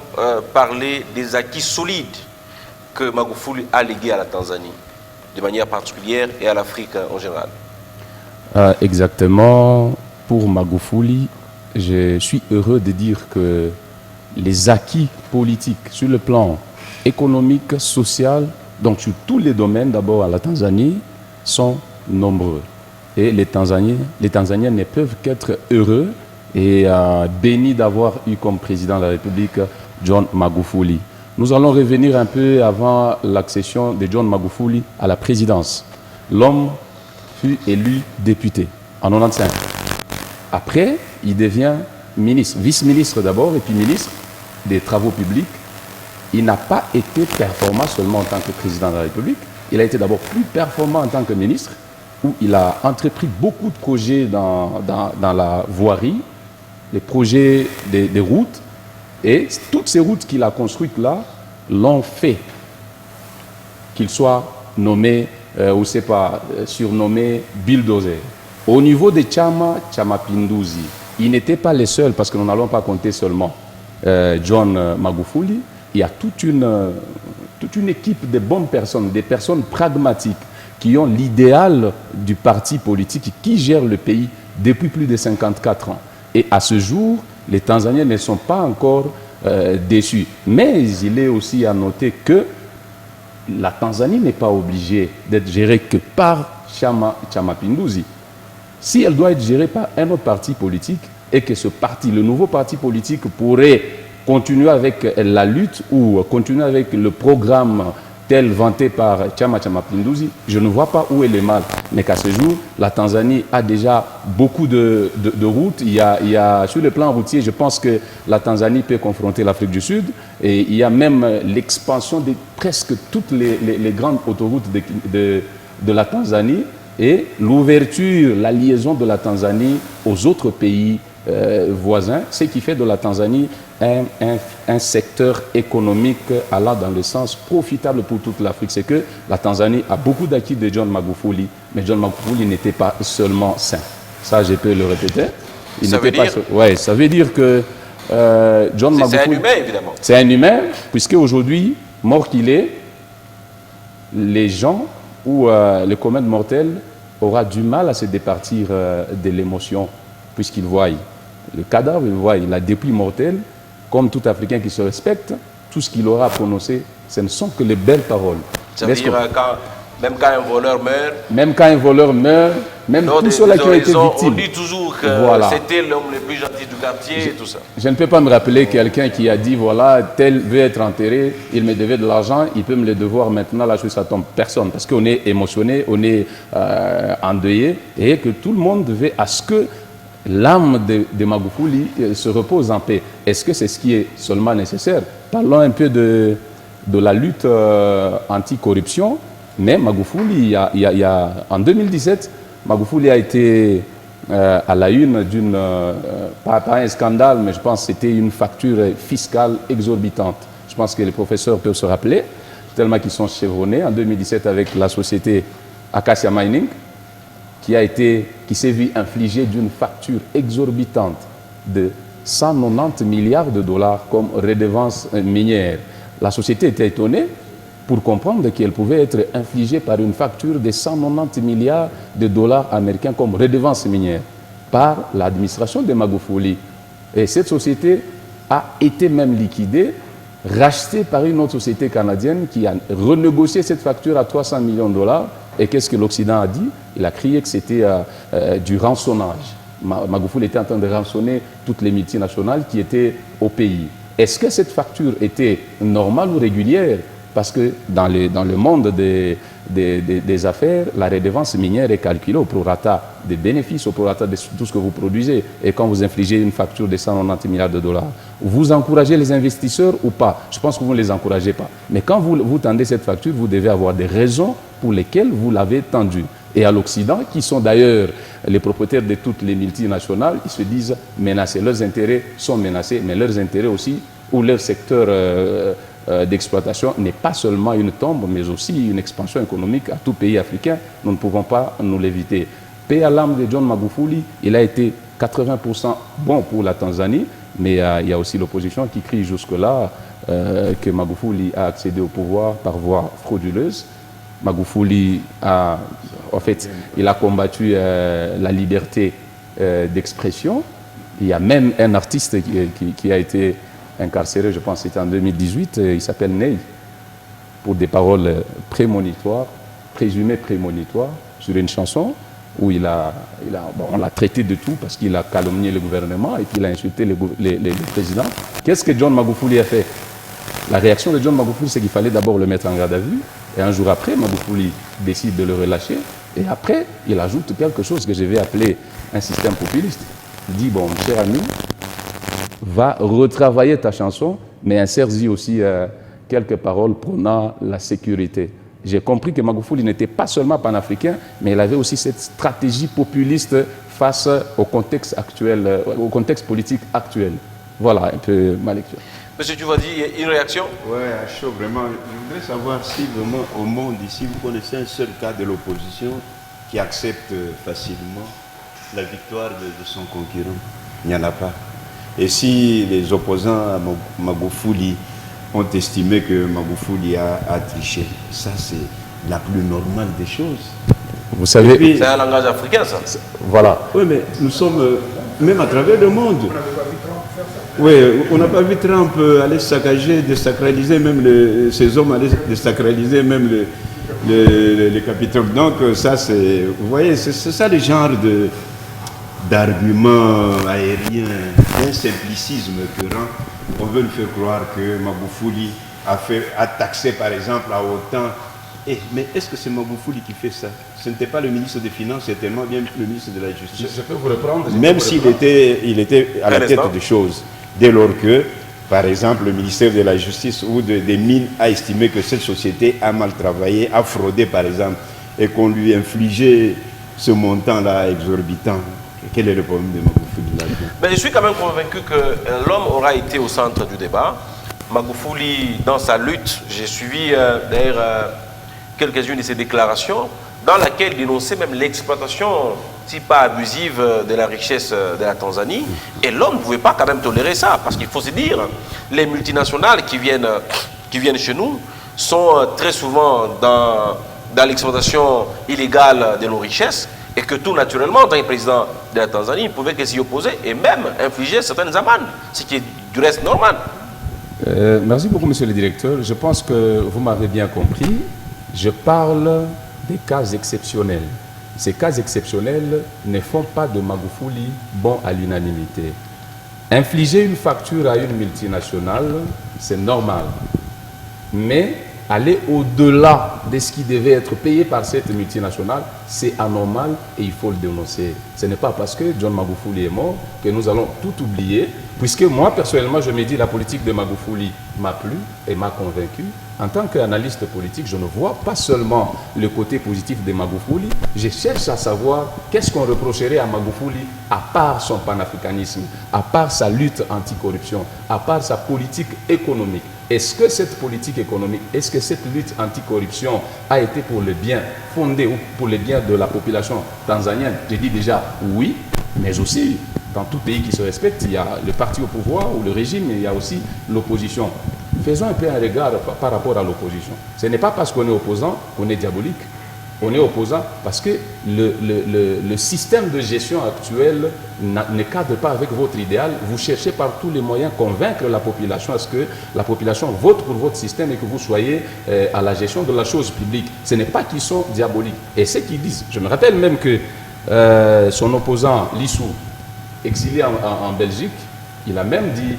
parler des acquis solides que Magufuli a légués à la Tanzanie, de manière particulière, et à l'Afrique en général? Exactement. Pour Magufuli, je suis heureux de dire que les acquis politiques sur le plan économique, social, donc sur tous les domaines, d'abord à la Tanzanie, sont nombreux. Et les Tanzaniens ne peuvent qu'être heureux et bénis d'avoir eu comme président de la République John Magufuli. Nous allons revenir un peu avant l'accession de John Magufuli à la présidence. L'homme fut élu député en 1995. Après, il devient ministre, vice-ministre d'abord et puis ministre des Travaux publics. Il n'a pas été performant seulement en tant que président de la République, il a été d'abord plus performant en tant que ministre, où il a entrepris beaucoup de projets dans la voirie, les projets des routes, et toutes ces routes qu'il a construites là l'ont fait qu'il soit nommé, ou c'est pas, surnommé bulldozer. Au niveau de Chama Mapinduzi, il n'était pas les seuls, parce que nous n'allons pas compter seulement John Magufuli. Il y a toute une équipe de bonnes personnes, des personnes pragmatiques qui ont l'idéal du parti politique qui gère le pays depuis plus de 54 ans. Et à ce jour, les Tanzaniens ne sont pas encore déçus. Mais il est aussi à noter que la Tanzanie n'est pas obligée d'être gérée que par Chama Mapinduzi. Si elle doit être gérée par un autre parti politique et que ce parti, le nouveau parti politique, pourrait continuer avec la lutte ou continuer avec le programme tel vanté par Chama Mapinduzi, je ne vois pas où est le mal. Mais qu'à ce jour, la Tanzanie a déjà beaucoup de routes. Il y a, sur le plan routier, je pense que la Tanzanie peut confronter l'Afrique du Sud. Et il y a même l'expansion de presque toutes les grandes autoroutes de la Tanzanie et l'ouverture, la liaison de la Tanzanie aux autres pays voisins, ce qui fait de la Tanzanie un secteur économique allant dans le sens profitable pour toute l'Afrique. C'est que la Tanzanie a beaucoup d'acquis de John Magufuli, mais John Magufuli n'était pas seulement saint. Ça, je peux le répéter. Ouais, ça veut dire que John Magufuli... C'est un humain, évidemment. C'est un humain, puisque aujourd'hui, mort qu'il est, les gens ou le commun mortel aura du mal à se départir de l'émotion, puisqu'il voit le cadavre, il voit la dépouille mortelle. Comme tout Africain qui se respecte, tout ce qu'il aura prononcé, ce ne sont que les belles paroles. Ça veut dire même quand un voleur meurt, même quand un voleur meurt, même tous ceux-là qui ont été victimes. On dit toujours que c'était l'homme le plus gentil du quartier et tout ça. Je ne peux pas me rappeler quelqu'un qui a dit, voilà, tel veut être enterré, il me devait de l'argent, il peut me le devoir maintenant, là, ça tombe. Personne, parce qu'on est émotionné, on est endeuillé, et que tout le monde veut à ce que l'âme de Magufuli se repose en paix. Est-ce que c'est ce qui est seulement nécessaire? Parlons un peu de la lutte anti-corruption. Mais Magufuli, en 2017, Magufuli a été à la une d'une, pas un scandale, mais je pense que c'était une facture fiscale exorbitante. Je pense que les professeurs peuvent se rappeler, tellement qu'ils sont chevronnés en 2017 avec la société Acacia Mining, qui s'est vu infliger d'une facture exorbitante de 190 milliards de dollars comme redevance minière. La société était étonnée pour comprendre qu'elle pouvait être infligée par une facture de 190 milliards de dollars américains comme redevance minière par l'administration de Magufuli. Et cette société a été même liquidée, rachetée par une autre société canadienne qui a renégocié cette facture à 300 millions de dollars. Et qu'est-ce que l'Occident a dit? Il a crié que c'était du rançonnage. Magufuli était en train de rançonner toutes les multinationales qui étaient au pays. Est-ce que cette facture était normale ou régulière? Parce que dans le monde des affaires, la redevance minière est calculée au prorata des bénéfices, au prorata de tout ce que vous produisez. Et quand vous infligez une facture de 190 milliards de dollars, vous encouragez les investisseurs ou pas? Je pense que vous ne les encouragez pas. Mais quand vous tendez cette facture, vous devez avoir des raisons pour lesquelles vous l'avez tendue. Et à l'Occident, qui sont d'ailleurs les propriétaires de toutes les multinationales, ils se disent menacés. Leurs intérêts sont menacés, mais leurs intérêts aussi, ou leur secteur d'exploitation n'est pas seulement une tombe, mais aussi une expansion économique à tout pays africain. Nous ne pouvons pas nous l'éviter. Paix à l'âme de John Magufuli, il a été 80% bon pour la Tanzanie, mais il y a aussi l'opposition qui crie jusque-là que Magufuli a accédé au pouvoir par voie frauduleuse. Magufuli il a combattu la liberté d'expression. Il y a même un artiste qui a été incarcéré, je pense que c'était en 2018, il s'appelle Ney, pour des paroles prémonitoires, présumées prémonitoires, sur une chanson où on l'a traité de tout parce qu'il a calomnié le gouvernement et qu'il a insulté le président. Qu'est-ce que John Magufuli a fait? La réaction de John Magufuli, c'est qu'il fallait d'abord le mettre en garde à vue, et un jour après, Magufuli décide de le relâcher, et après, il ajoute quelque chose que je vais appeler un système populiste. Il dit, bon, cher ami, va retravailler ta chanson, mais insère-y aussi quelques paroles prônant la sécurité. J'ai compris que Magufuli n'était pas seulement panafricain, mais il avait aussi cette stratégie populiste face au contexte actuel, au contexte politique actuel. Voilà un peu ma lecture. Monsieur Tuvadi, une réaction? Oui, à chaud, vraiment. Je voudrais savoir si vraiment au monde ici, vous connaissez un seul cas de l'opposition qui accepte facilement la victoire de son concurrent. Il n'y en a pas. Et si les opposants à Magufuli ont estimé que Magufuli a triché, ça c'est la plus normale des choses. Vous savez, c'est un langage africain, ça. Voilà. Oui, mais nous sommes, même à travers le monde. Oui, on n'a pas vu Trump aller saccager, désacraliser même ces hommes, aller désacraliser même le Capitole. Donc ça c'est, vous voyez, c'est ça le genre d'argument aérien, d'un simplicisme que rend. On veut nous faire croire que Magufuli a taxé par exemple à autant. Mais est-ce que c'est Magoufouli qui fait ça? Ce n'était pas le ministre des Finances, c'était tellement bien le ministre de la Justice. Je peux vous reprendre. Même s'il était à la tête des choses, dès lors que, par exemple, le ministère de la Justice ou des Mines a estimé que cette société a mal travaillé, a fraudé par exemple, et qu'on lui infligeait ce montant-là exorbitant. Quel est le problème de Magoufouli là-dedans? Mais je suis quand même convaincu que l'homme aura été au centre du débat. Magoufouli, dans sa lutte, j'ai suivi d'ailleurs quelques-unes de ses déclarations, dans laquelle il dénonçait même l'exploitation, si pas abusive, de la richesse de la Tanzanie. Et l'homme ne pouvait pas quand même tolérer ça, parce qu'il faut se dire, les multinationales qui viennent chez nous sont très souvent dans l'exploitation illégale de nos richesses, et que tout naturellement, dans les présidents de la Tanzanie, il pouvait que s'y opposer et même infliger certaines amendes, ce qui est du reste normal. Merci beaucoup, monsieur le directeur. Je pense que vous m'avez bien compris. Je parle des cas exceptionnels. Ces cas exceptionnels ne font pas de Magoufouli bon à l'unanimité. Infliger une facture à une multinationale, c'est normal. Mais aller au-delà de ce qui devait être payé par cette multinationale, c'est anormal et il faut le dénoncer. Ce n'est pas parce que John Magoufouli est mort que nous allons tout oublier, puisque moi, personnellement, je me dis la politique de Magoufouli m'a plu et m'a convaincu. En tant qu'analyste politique, je ne vois pas seulement le côté positif de Magoufouli, je cherche à savoir qu'est-ce qu'on reprocherait à Magoufouli à part son panafricanisme, à part sa lutte anticorruption, à part sa politique économique. Est-ce que cette politique économique, est-ce que cette lutte anticorruption a été pour le bien fondé ou pour le bien de la population tanzanienne? Je dis déjà oui, mais aussi dans tout pays qui se respecte, il y a le parti au pouvoir ou le régime, mais il y a aussi l'opposition. Faisons un peu un regard par rapport à l'opposition. Ce n'est pas parce qu'on est opposant qu'on est diabolique. On est opposant parce que le système de gestion actuel ne cadre pas avec votre idéal. Vous cherchez par tous les moyens convaincre la population à ce que la population vote pour votre système et que vous soyez à la gestion de la chose publique. Ce n'est pas qu'ils sont diaboliques. Et ce qu'ils disent, je me rappelle même que son opposant, Lissou, exilé en Belgique, il a même dit,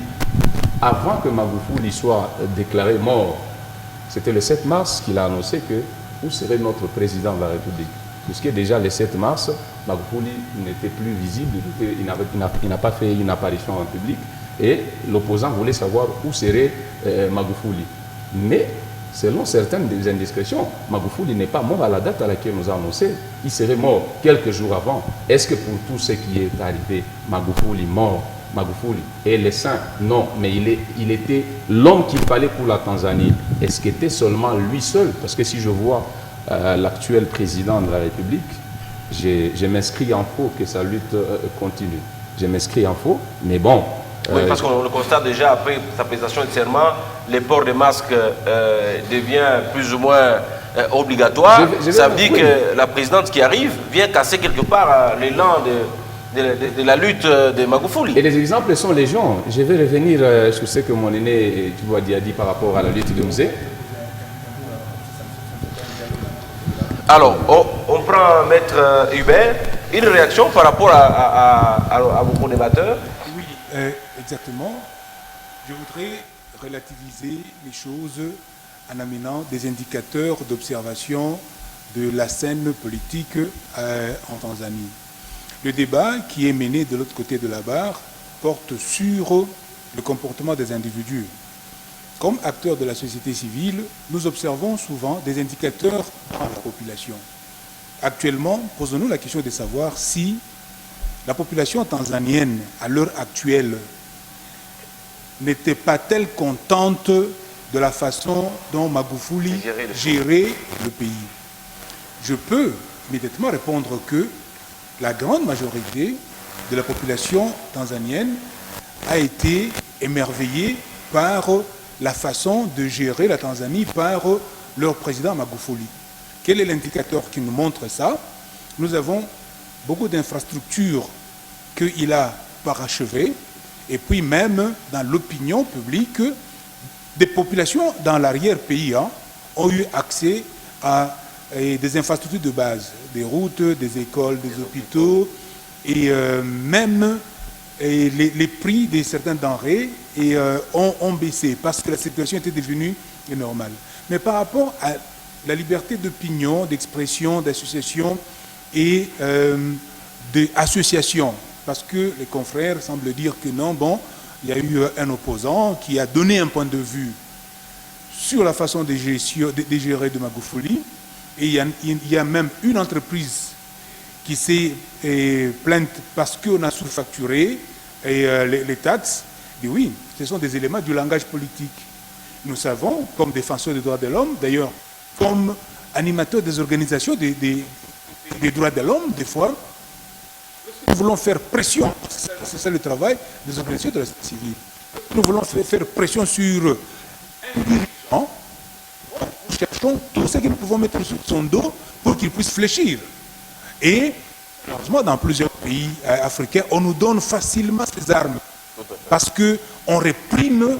avant que Magoufouli soit déclaré mort, c'était le 7 mars qu'il a annoncé que où serait notre président de la République. Puisque déjà le 7 mars, Magoufouli n'était plus visible, il n'a pas fait une apparition en public, et l'opposant voulait savoir où serait Magoufouli. Mais, selon certaines des indiscrétions, Magoufouli n'est pas mort à la date à laquelle nous a annoncé. Il serait mort quelques jours avant. Est-ce que pour tout ce qui est arrivé, Magoufouli mort, Magoufouli est le saint? Non, mais il était l'homme qu'il fallait pour la Tanzanie. Est-ce qu'il était seulement lui seul? Parce que si je vois l'actuel président de la République, je m'inscris en faux que sa lutte continue. Je m'inscris en faux, mais bon. Oui, parce qu'on le constate déjà après sa prestation de serment, le port de masque devient plus ou moins obligatoire. Ça veut dire que la présidente qui arrive vient casser quelque part l'élan de la lutte de Magoufouli. Et les exemples sont légion. Je vais revenir sur ce que mon aîné a dit par rapport à la lutte de Mzee. Alors, on prend Maître Hubert, une réaction par rapport à vos co-débatteurs. Oui, exactement. Je voudrais relativiser les choses en amenant des indicateurs d'observation de la scène politique en Tanzanie. Le débat qui est mené de l'autre côté de la barre porte sur le comportement des individus. Comme acteurs de la société civile, nous observons souvent des indicateurs dans la population. Actuellement, posons-nous la question de savoir si la population tanzanienne, à l'heure actuelle, n'était pas-elle contente de la façon dont Magoufouli gérait le pays. Je peux immédiatement répondre que la grande majorité de la population tanzanienne a été émerveillée par la façon de gérer la Tanzanie par leur président Magoufouli. Quel est l'indicateur qui nous montre ça? Nous avons beaucoup d'infrastructures qu'il a parachevées, et puis même dans l'opinion publique, des populations dans l'arrière-pays ont eu accès à des infrastructures de base, des routes, des écoles, des hôpitaux, et même les prix de certains denrées ont baissé parce que la situation était devenue normale. Mais par rapport à la liberté d'opinion, d'expression, d'association et d'association, parce que les confrères semblent dire que non, bon, il y a eu un opposant qui a donné un point de vue sur la façon de gérer de Magufuli, et il y a même une entreprise qui s'est plainte parce qu'on a sous-facturé les taxes. Et oui, ce sont des éléments du langage politique. Nous savons, comme défenseurs des droits de l'homme, d'ailleurs, comme animateurs des organisations des droits de l'homme, des fois, nous voulons faire pression, c'est ça le travail des organisations de la société civile. Nous voulons faire pression sur un dirigeant, nous cherchons tout ce que nous pouvons mettre sur son dos pour qu'il puisse fléchir. Et, malheureusement, dans plusieurs pays africains, on nous donne facilement ces armes parce qu'on réprime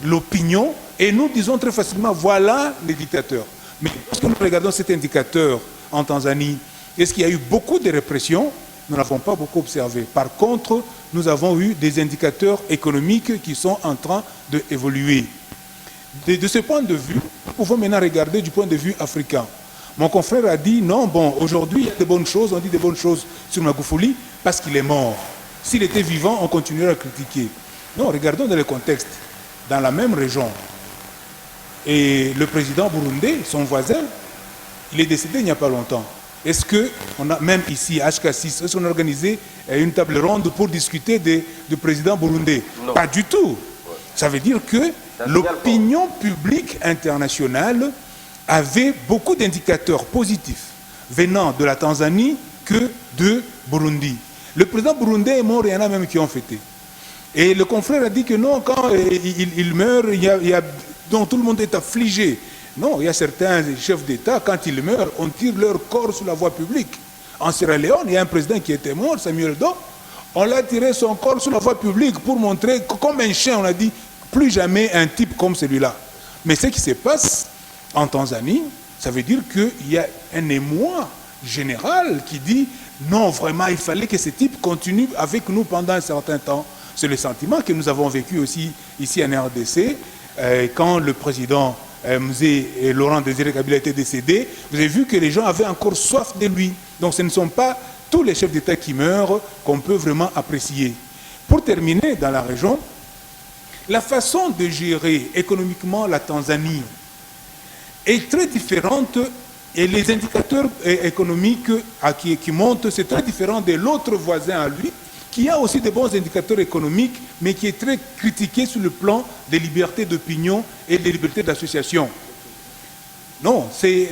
l'opinion et nous disons très facilement, voilà les dictateurs. Mais lorsque nous regardons cet indicateur en Tanzanie, est-ce qu'il y a eu beaucoup de répression? Nous n'avons pas beaucoup observé. Par contre, nous avons eu des indicateurs économiques qui sont en train d'évoluer. De ce point de vue, nous pouvons maintenant regarder du point de vue africain. Mon confrère a dit, non, bon, aujourd'hui, il y a de bonnes choses, on dit de bonnes choses sur Magufuli parce qu'il est mort. S'il était vivant, on continuerait à critiquer. Non, regardons dans le contexte. Dans la même région, et le président burundais, son voisin, il est décédé il n'y a pas longtemps. Est-ce qu'on a, même ici, à HK6, est-ce qu'on a organisé une table ronde pour discuter du président burundais? Non. Pas du tout. Ça veut dire que l'opinion publique internationale avait beaucoup d'indicateurs positifs venant de la Tanzanie que de Burundi. Le président burundais est mort, il y en a même qui ont fêté. Et le confrère a dit que non, quand il meurt, dont tout le monde est affligé. Non, il y a certains chefs d'État, quand ils meurent, on tire leur corps sur la voie publique. En Sierra Leone, il y a un président qui était mort, Samuel Doe. On l'a tiré son corps sur la voie publique pour montrer que, comme un chien, on a dit, plus jamais un type comme celui-là. Mais ce qui se passe en Tanzanie, ça veut dire qu'il y a un émoi général qui dit, non, vraiment, il fallait que ce type continue avec nous pendant un certain temps. C'est le sentiment que nous avons vécu aussi ici en RDC, quand le président Mzee et Laurent Désiré Kabila étaient décédés. Vous avez vu que les gens avaient encore soif de lui. Donc ce ne sont pas tous les chefs d'État qui meurent qu'on peut vraiment apprécier. Pour terminer, dans la région, la façon de gérer économiquement la Tanzanie est très différente et les indicateurs économiques qui montent, c'est très différent de l'autre voisin à lui, qui a aussi de bons indicateurs économiques, mais qui est très critiqué sur le plan des libertés d'opinion et des libertés d'association. Non, c'est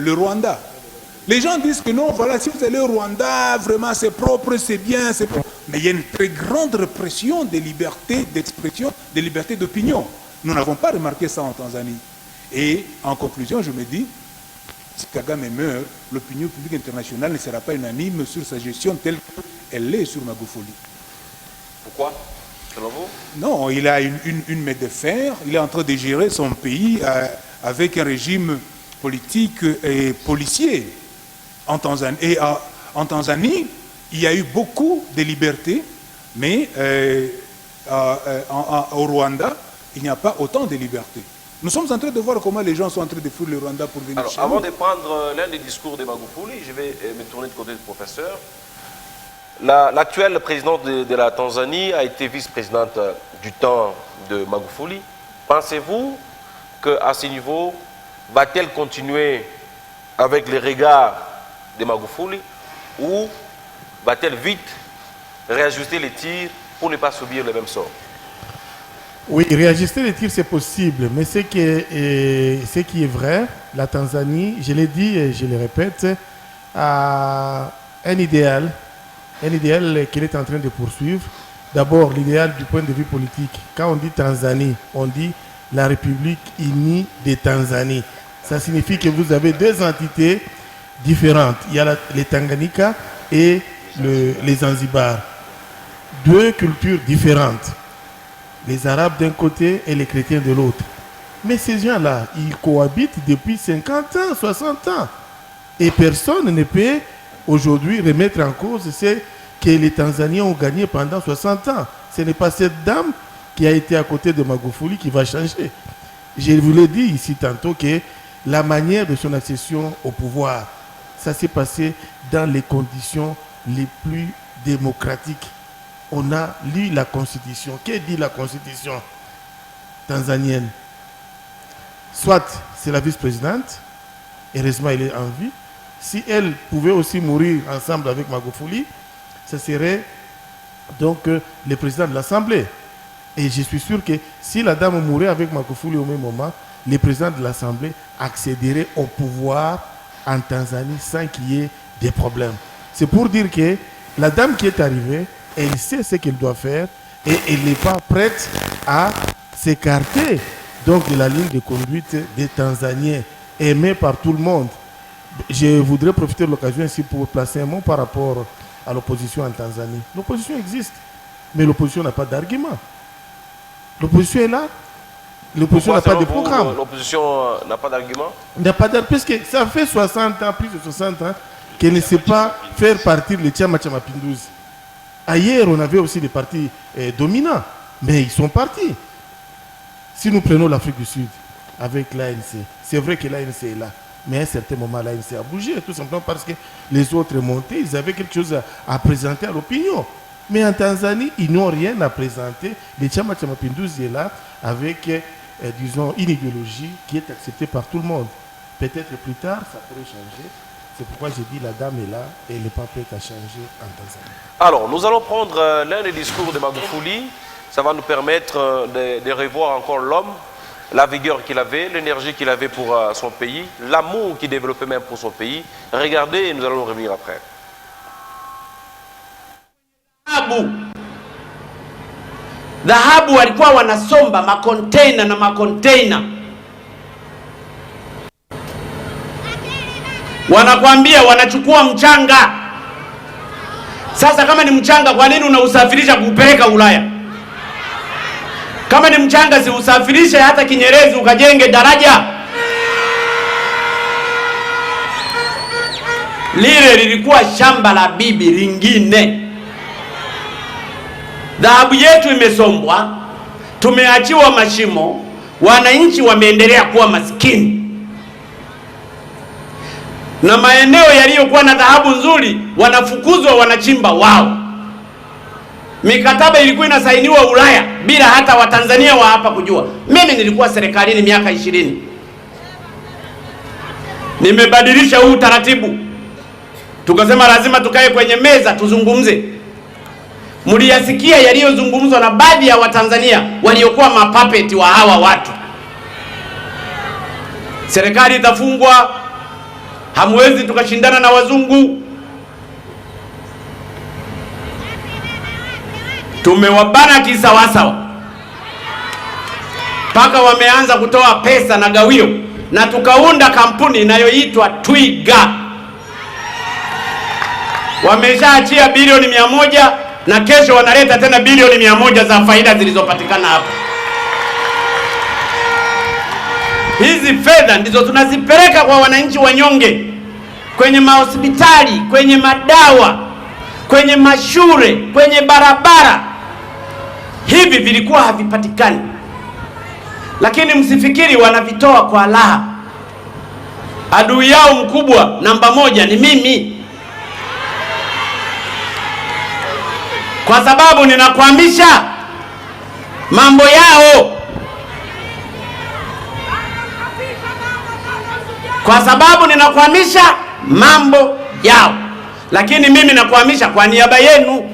le Rwanda. Les gens disent que non, voilà, si vous allez au Rwanda, vraiment c'est propre, c'est bien, c'est propre. Mais il y a une très grande répression des libertés d'expression, des libertés d'opinion. Nous n'avons pas remarqué ça en Tanzanie. Et en conclusion, je me dis, si Kagame meurt, l'opinion publique internationale ne sera pas unanime sur sa gestion telle qu'elle l'est sur Magufuli. Pourquoi, selon vous? Non, il a une main de fer, il est en train de gérer son pays avec un régime politique et policier. En Tanzanie, en Tanzanie, il y a eu beaucoup de libertés, mais au Rwanda, il n'y a pas autant de libertés. Nous sommes en train de voir comment les gens sont en train de fuir le Rwanda pour venir chez nous. Avant de prendre l'un des discours de Magufuli, je vais me tourner du côté du professeur. L'actuelle présidente de la Tanzanie a été vice-présidente du temps de Magufuli. Pensez-vous qu'à ce niveau, va-t-elle continuer avec les regards de Magufuli ou va-t-elle vite réajuster les tirs pour ne pas subir le même sort? Oui, réajuster les tirs, c'est possible. Mais ce qui est vrai, la Tanzanie, je l'ai dit et je le répète, a un idéal qu'elle est en train de poursuivre. D'abord, l'idéal du point de vue politique. Quand on dit Tanzanie, on dit la République unie de Tanzanie. Ça signifie que vous avez deux entités différentes. Il y a les Tanganyika et les Zanzibar. Deux cultures différentes. Les Arabes d'un côté et les chrétiens de l'autre. Mais ces gens-là, ils cohabitent depuis 50 ans, 60 ans. Et personne ne peut aujourd'hui remettre en cause ce que les Tanzaniens ont gagné pendant 60 ans. Ce n'est pas cette dame qui a été à côté de Magufuli qui va changer. Je vous l'ai dit ici tantôt que la manière de son accession au pouvoir, ça s'est passé dans les conditions les plus démocratiques. On a lu la Constitution. Que dit la Constitution tanzanienne? Soit c'est la vice-présidente, heureusement elle est en vie. Si elle pouvait aussi mourir ensemble avec Magufuli, ce serait donc le président de l'Assemblée. Et je suis sûr que si la dame mourait avec Magufuli au même moment, le président de l'Assemblée accéderait au pouvoir en Tanzanie sans qu'il y ait des problèmes. C'est pour dire que la dame qui est arrivée, elle sait ce qu'elle doit faire et elle n'est pas prête à s'écarter donc de la ligne de conduite des Tanzaniens, aimée par tout le monde. Je voudrais profiter de l'occasion ici pour placer un mot par rapport à l'opposition en Tanzanie. L'opposition existe, mais l'opposition n'a pas d'argument. L'opposition est là. L'opposition n'a pas de programme. L'opposition n'a pas d'argument? N'a pas d'argument, puisque ça fait 60 ans, plus de 60 ans, qu'elle ne sait pas faire partir le Chama Cha Mapinduzi. Ailleurs, on avait aussi des partis dominants, mais ils sont partis. Si nous prenons l'Afrique du Sud avec l'ANC, c'est vrai que l'ANC est là, mais à un certain moment, l'ANC a bougé, tout simplement parce que les autres montés, ils avaient quelque chose à présenter à l'opinion. Mais en Tanzanie, ils n'ont rien à présenter. Le Chama Cha Mapinduzi est là avec, disons, une idéologie qui est acceptée par tout le monde. Peut-être plus tard, ça pourrait changer. C'est pourquoi j'ai dit la dame est là et elle n'est pas prête à changer en Tanzanie. Alors, nous allons prendre l'un des discours de Magufuli. Ça va nous permettre de revoir encore l'homme, la vigueur qu'il avait, l'énergie qu'il avait pour son pays, l'amour qu'il développait même pour son pays. Regardez et nous allons revenir après. Dhahabu walikuwa wanasomba makonteina na makonteina. Wanakwambia wanachukua mchanga. Sasa kama ni mchanga, kwa nini unausafirisha kupeleka Ulaya? Kama ni mchanga, si usafirishe hata Kinyerezi ukajenge daraja. Lile lilikuwa shamba la bibi lingine. Dhahabu yetu imesombwa, tumeachiwa mashimo, wananchi wameendelea kuwa maskini. Na maeneo yaliyokuwa na dhahabu nzuri wanafukuzwa, wanachimba wao. Mikataba ilikuwa inasainiwa Ulaya bila hata Watanzania wa hapa kujua. Mimi nilikuwa serikalini miaka 20. Nimebadilisha huu taratibu. Tukasema lazima tukae kwenye meza tuzungumze. Mliyasikia yaliyozungumzwa na baadhi ya Watanzania waliokuwa mapapeti wa hawa watu. Serikali itafungwa, hamwezi tukashindana na wazungu. Tumewabana kisawasawa, mpaka wameanza kutoa pesa na gawio, na tukaunda kampuni inayoitwa Twiga. Wameshaachia bilioni 100 na kesho wanaleta tena bilioni 100 za faida zilizopatikana hapa. Hizi fedha ndizo tunazipeleka kwa wananchi wanyonge, kwenye mahospitali, kwenye madawa, kwenye mashule, kwenye barabara. Hivi vilikuwa havipatikani, lakini msifikiri wanavitoa kwa raha. Adui yao mkubwa namba 1 ni mimi, kwa sababu ninakwamisha mambo yao, kwa sababu ninakwamisha mambo yao. Lakini mimi nakwamisha kwa niaba yenu.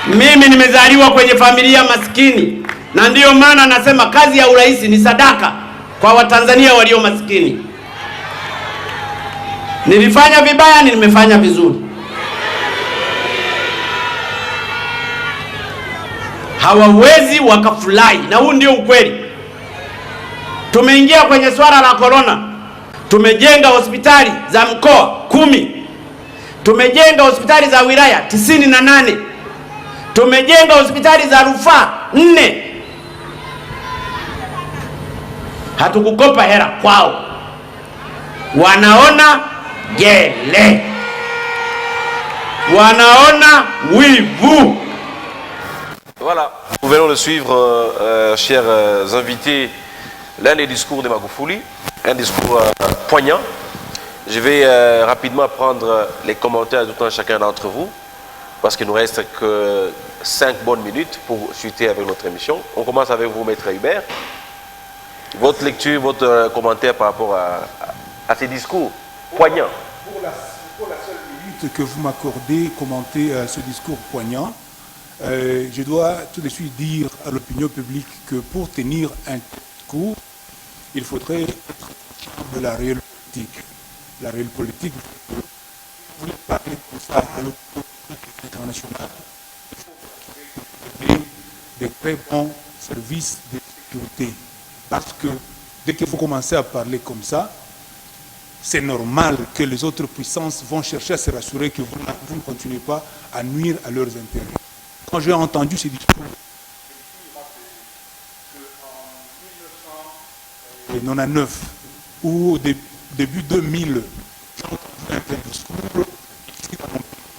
Mimi nimezaliwa kwenye familia maskini, na ndiyo maana nasema kazi ya urais ni sadaka kwa Watanzania walio maskini. Nilifanya vibaya, nimefanya vizuri. Hawawezi wakafurahi, na huu ndio ukweli. Tumeingia kwenye swala la corona. Tumejenga hospitali za mkoa 10. Tumejenga hospitali za wilaya 98. Tumejenga hospitali za rufaa 4. Hatukukopa hela kwao. Wanaona gele, wanaona wivu. Voilà, nous venons de suivre, chers invités, l'un des discours de Magoufouli, un discours poignant. Je vais rapidement prendre les commentaires de tout un chacun d'entre vous, parce qu'il ne nous reste que 5 bonnes minutes pour chuter avec notre émission. On commence avec vous, Maître Hubert. Votre lecture, votre commentaire par rapport à ces discours poignants. Pour la seule minute que vous m'accordez, commenter ce discours poignant, je dois tout de suite dire à l'opinion publique que pour tenir un discours, il faudrait être conscient de la réelle politique. La réelle politique, vous voulez parler comme ça à l'opinion internationale, il faut des très bons services de sécurité. Parce que dès que vous commencez à parler comme ça, c'est normal que les autres puissances vont chercher à se rassurer que vous ne continuez pas à nuire à leurs intérêts. Quand j'ai entendu ces discours, en 1999 ou au début 2000, j'ai entendu un discours,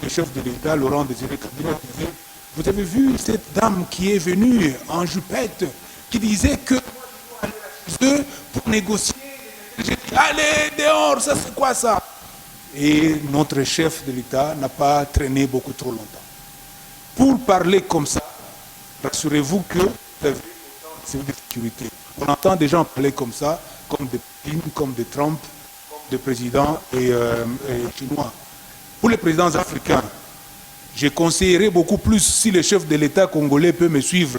le chef de l'État, Laurent Désiré Kabila, disait, vous avez vu cette dame qui est venue en jupette, qui disait que eux pour négocier, j'ai dit, allez dehors, ça c'est quoi ça? Et notre chef de l'État n'a pas traîné beaucoup trop longtemps. Pour parler comme ça, rassurez-vous que vous avez autant de sécurité. On entend des gens parler comme ça, comme des Poutine, comme des Trump, comme des présidents et chinois. Pour les présidents africains, je conseillerais beaucoup plus, si le chef de l'État congolais peut me suivre,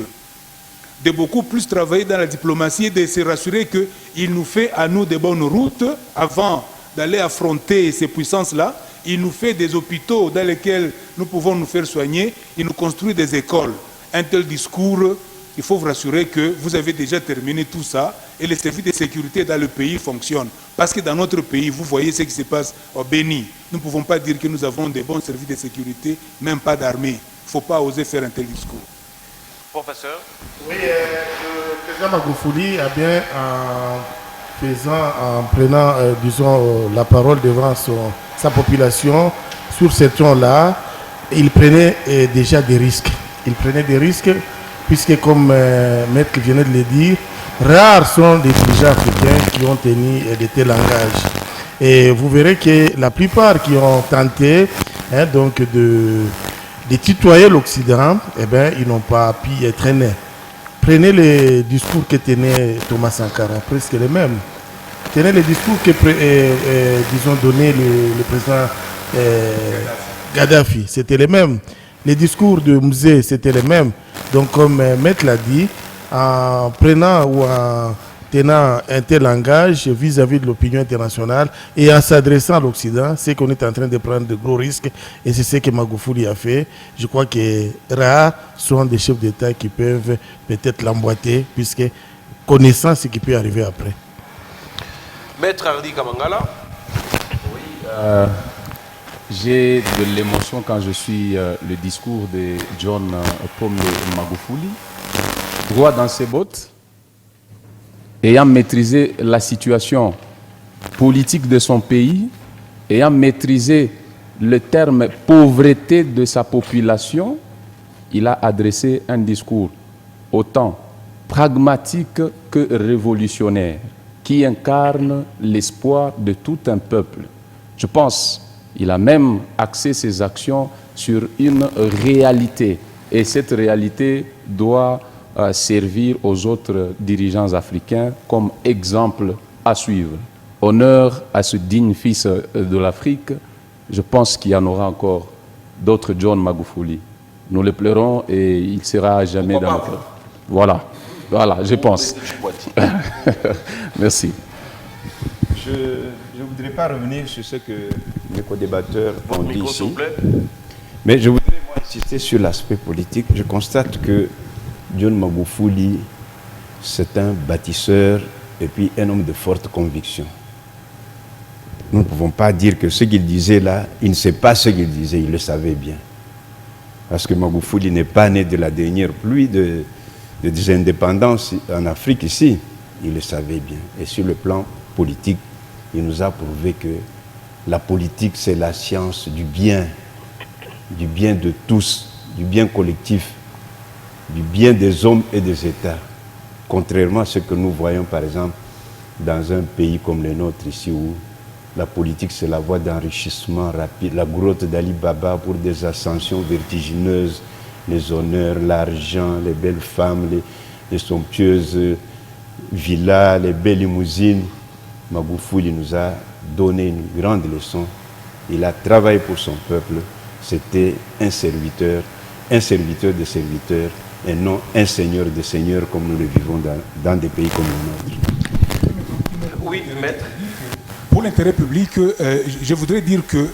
de beaucoup plus travailler dans la diplomatie et de se rassurer qu'il nous fait à nous de bonnes routes avant d'aller affronter ces puissances-là. Il nous fait des hôpitaux dans lesquels nous pouvons nous faire soigner. Il nous construit des écoles. Un tel discours, il faut vous rassurer que vous avez déjà terminé tout ça et les services de sécurité dans le pays fonctionnent. Parce que dans notre pays, vous voyez ce qui se passe au Béni. Nous ne pouvons pas dire que nous avons des bons services de sécurité, même pas d'armée. Il ne faut pas oser faire un tel discours. Professeur. Oui, le président Magoufouli a bien, en prenant, disons, la parole devant sa population sur ce ton-là, il prenait déjà des risques. Il prenait des risques puisque, comme Maître venait de le dire, rares sont les dirigeants africains qui ont tenu de tels langages. Et vous verrez que la plupart qui ont tenté donc de tutoyer l'Occident, eh bien, ils n'ont pas pu être nés. Prenez les discours que tenait Thomas Sankara, presque les mêmes. Tenez les discours que, disons, donné le président Gaddafi, c'était les mêmes. Les discours de Mzee, c'était les mêmes. Donc, comme Maître l'a dit, en prenant ou en tenant un tel langage vis-à-vis de l'opinion internationale et en s'adressant à l'Occident, c'est qu'on est en train de prendre de gros risques et c'est ce que Magoufouli a fait. Je crois que rares sont des chefs d'État qui peuvent peut-être l'emboîter puisque connaissant ce qui peut arriver après. Maître Hardy Kamangala. Oui, j'ai de l'émotion quand je suis le discours de John Pombe Magoufouli. Droit dans ses bottes, ayant maîtrisé la situation politique de son pays, ayant maîtrisé le terme pauvreté de sa population, il a adressé un discours autant pragmatique que révolutionnaire, qui incarne l'espoir de tout un peuple. Je pense qu'il a même axé ses actions sur une réalité, et cette réalité doit servir aux autres dirigeants africains comme exemple à suivre. Honneur à ce digne fils de l'Afrique. Je pense qu'il y en aura encore d'autres John Magoufouli. Nous le pleurons et il sera à jamais dans notre cœur. Voilà, je pense. Merci. Je ne voudrais pas revenir sur ce que mes co-débatteurs ont dit ici, mais je voudrais insister sur l'aspect politique. Je constate que John Magoufouli, c'est un bâtisseur et puis un homme de forte conviction. Nous ne pouvons pas dire que ce qu'il disait là, il ne sait pas ce qu'il disait, il le savait bien. Parce que Magoufouli n'est pas né de la dernière pluie des indépendances en Afrique ici. Il le savait bien. Et sur le plan politique, il nous a prouvé que la politique, c'est la science du bien de tous, du bien collectif. du bien des hommes et des États. Contrairement à ce que nous voyons par exemple dans un pays comme le nôtre ici où la politique c'est la voie d'enrichissement rapide, la grotte d'Ali Baba pour des ascensions vertigineuses, les honneurs, l'argent, les belles femmes, les somptueuses villas, les belles limousines. Magoufouli nous a donné une grande leçon. Il a travaillé pour son peuple. C'était un serviteur des serviteurs et non un seigneur des seigneurs comme nous le vivons dans des pays comme le nôtre. Oui, maître. Pour l'intérêt public, je voudrais dire que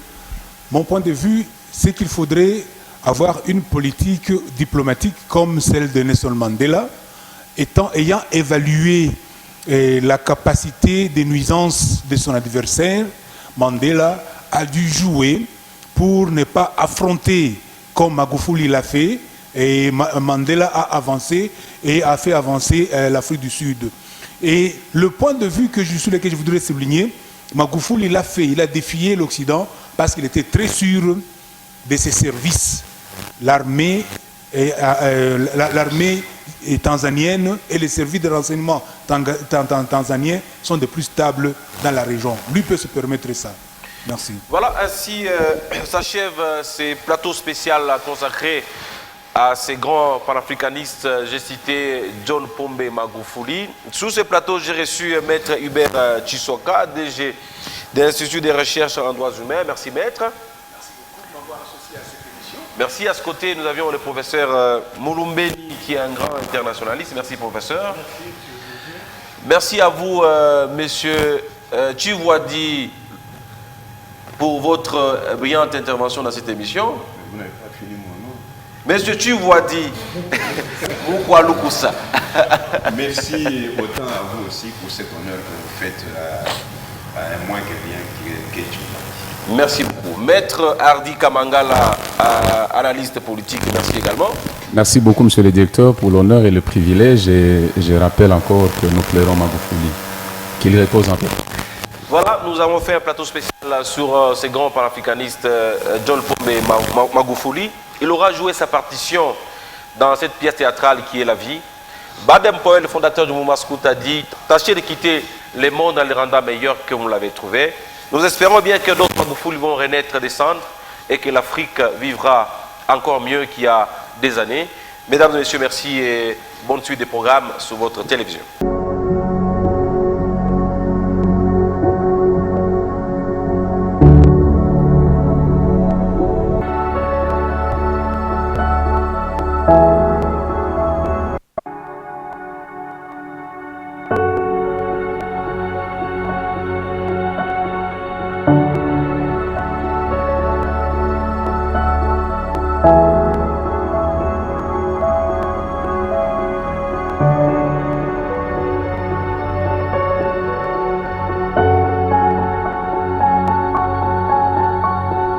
mon point de vue, c'est qu'il faudrait avoir une politique diplomatique comme celle de Nelson Mandela, ayant évalué la capacité de nuisance de son adversaire. Mandela a dû jouer pour ne pas affronter comme Magoufouli l'a fait, et Mandela a avancé et a fait avancer l'Afrique du Sud. Et le point de vue sur lequel je voudrais souligner, Magoufouli l'a fait, il a défié l'Occident parce qu'il était très sûr de ses services. L'armée tanzanienne et les services de renseignement tanzaniens sont les plus stables dans la région. Lui peut se permettre ça. Merci. Voilà, ainsi s'achève ces plateaux spéciaux consacrés à ces grands panafricanistes. J'ai cité John Pombe Magoufouli. Sur ce plateau, j'ai reçu Maître Hubert Chisoka, DG de l'Institut de recherche en droits humains. Merci, Maître. Merci beaucoup de m'avoir associé à cette émission. Merci. À ce côté, nous avions le professeur Mouloumbeni, qui est un grand internationaliste. Merci, professeur. Merci à vous, monsieur Chiwadi, pour votre brillante intervention dans cette émission. Vous n'avez pas fini mon nom. Monsieur Chiwadi, Moukwalukusa. Merci autant à vous aussi pour cet honneur que vous faites à un moins que rien que Chiwadi. Merci beaucoup. Maître Hardy Kamangala, analyste politique, merci également. Merci beaucoup, monsieur le directeur, pour l'honneur et le privilège. Et je rappelle encore que nous plairons Magoufouli, qu'il repose en paix. Voilà, nous avons fait un plateau spécial sur ces grands panafricanistes, John Pombe Magoufouli. Il aura joué sa partition dans cette pièce théâtrale qui est La Vie. Badem Powell, le fondateur du mouvement Scout, a dit « Tâchez de quitter le monde en le rendant meilleur que vous l'avez trouvé ». Nous espérons bien que d'autres Magoufouli vont renaître des cendres et que l'Afrique vivra encore mieux qu'il y a des années. Mesdames et messieurs, merci et bonne suite des programmes sur votre télévision.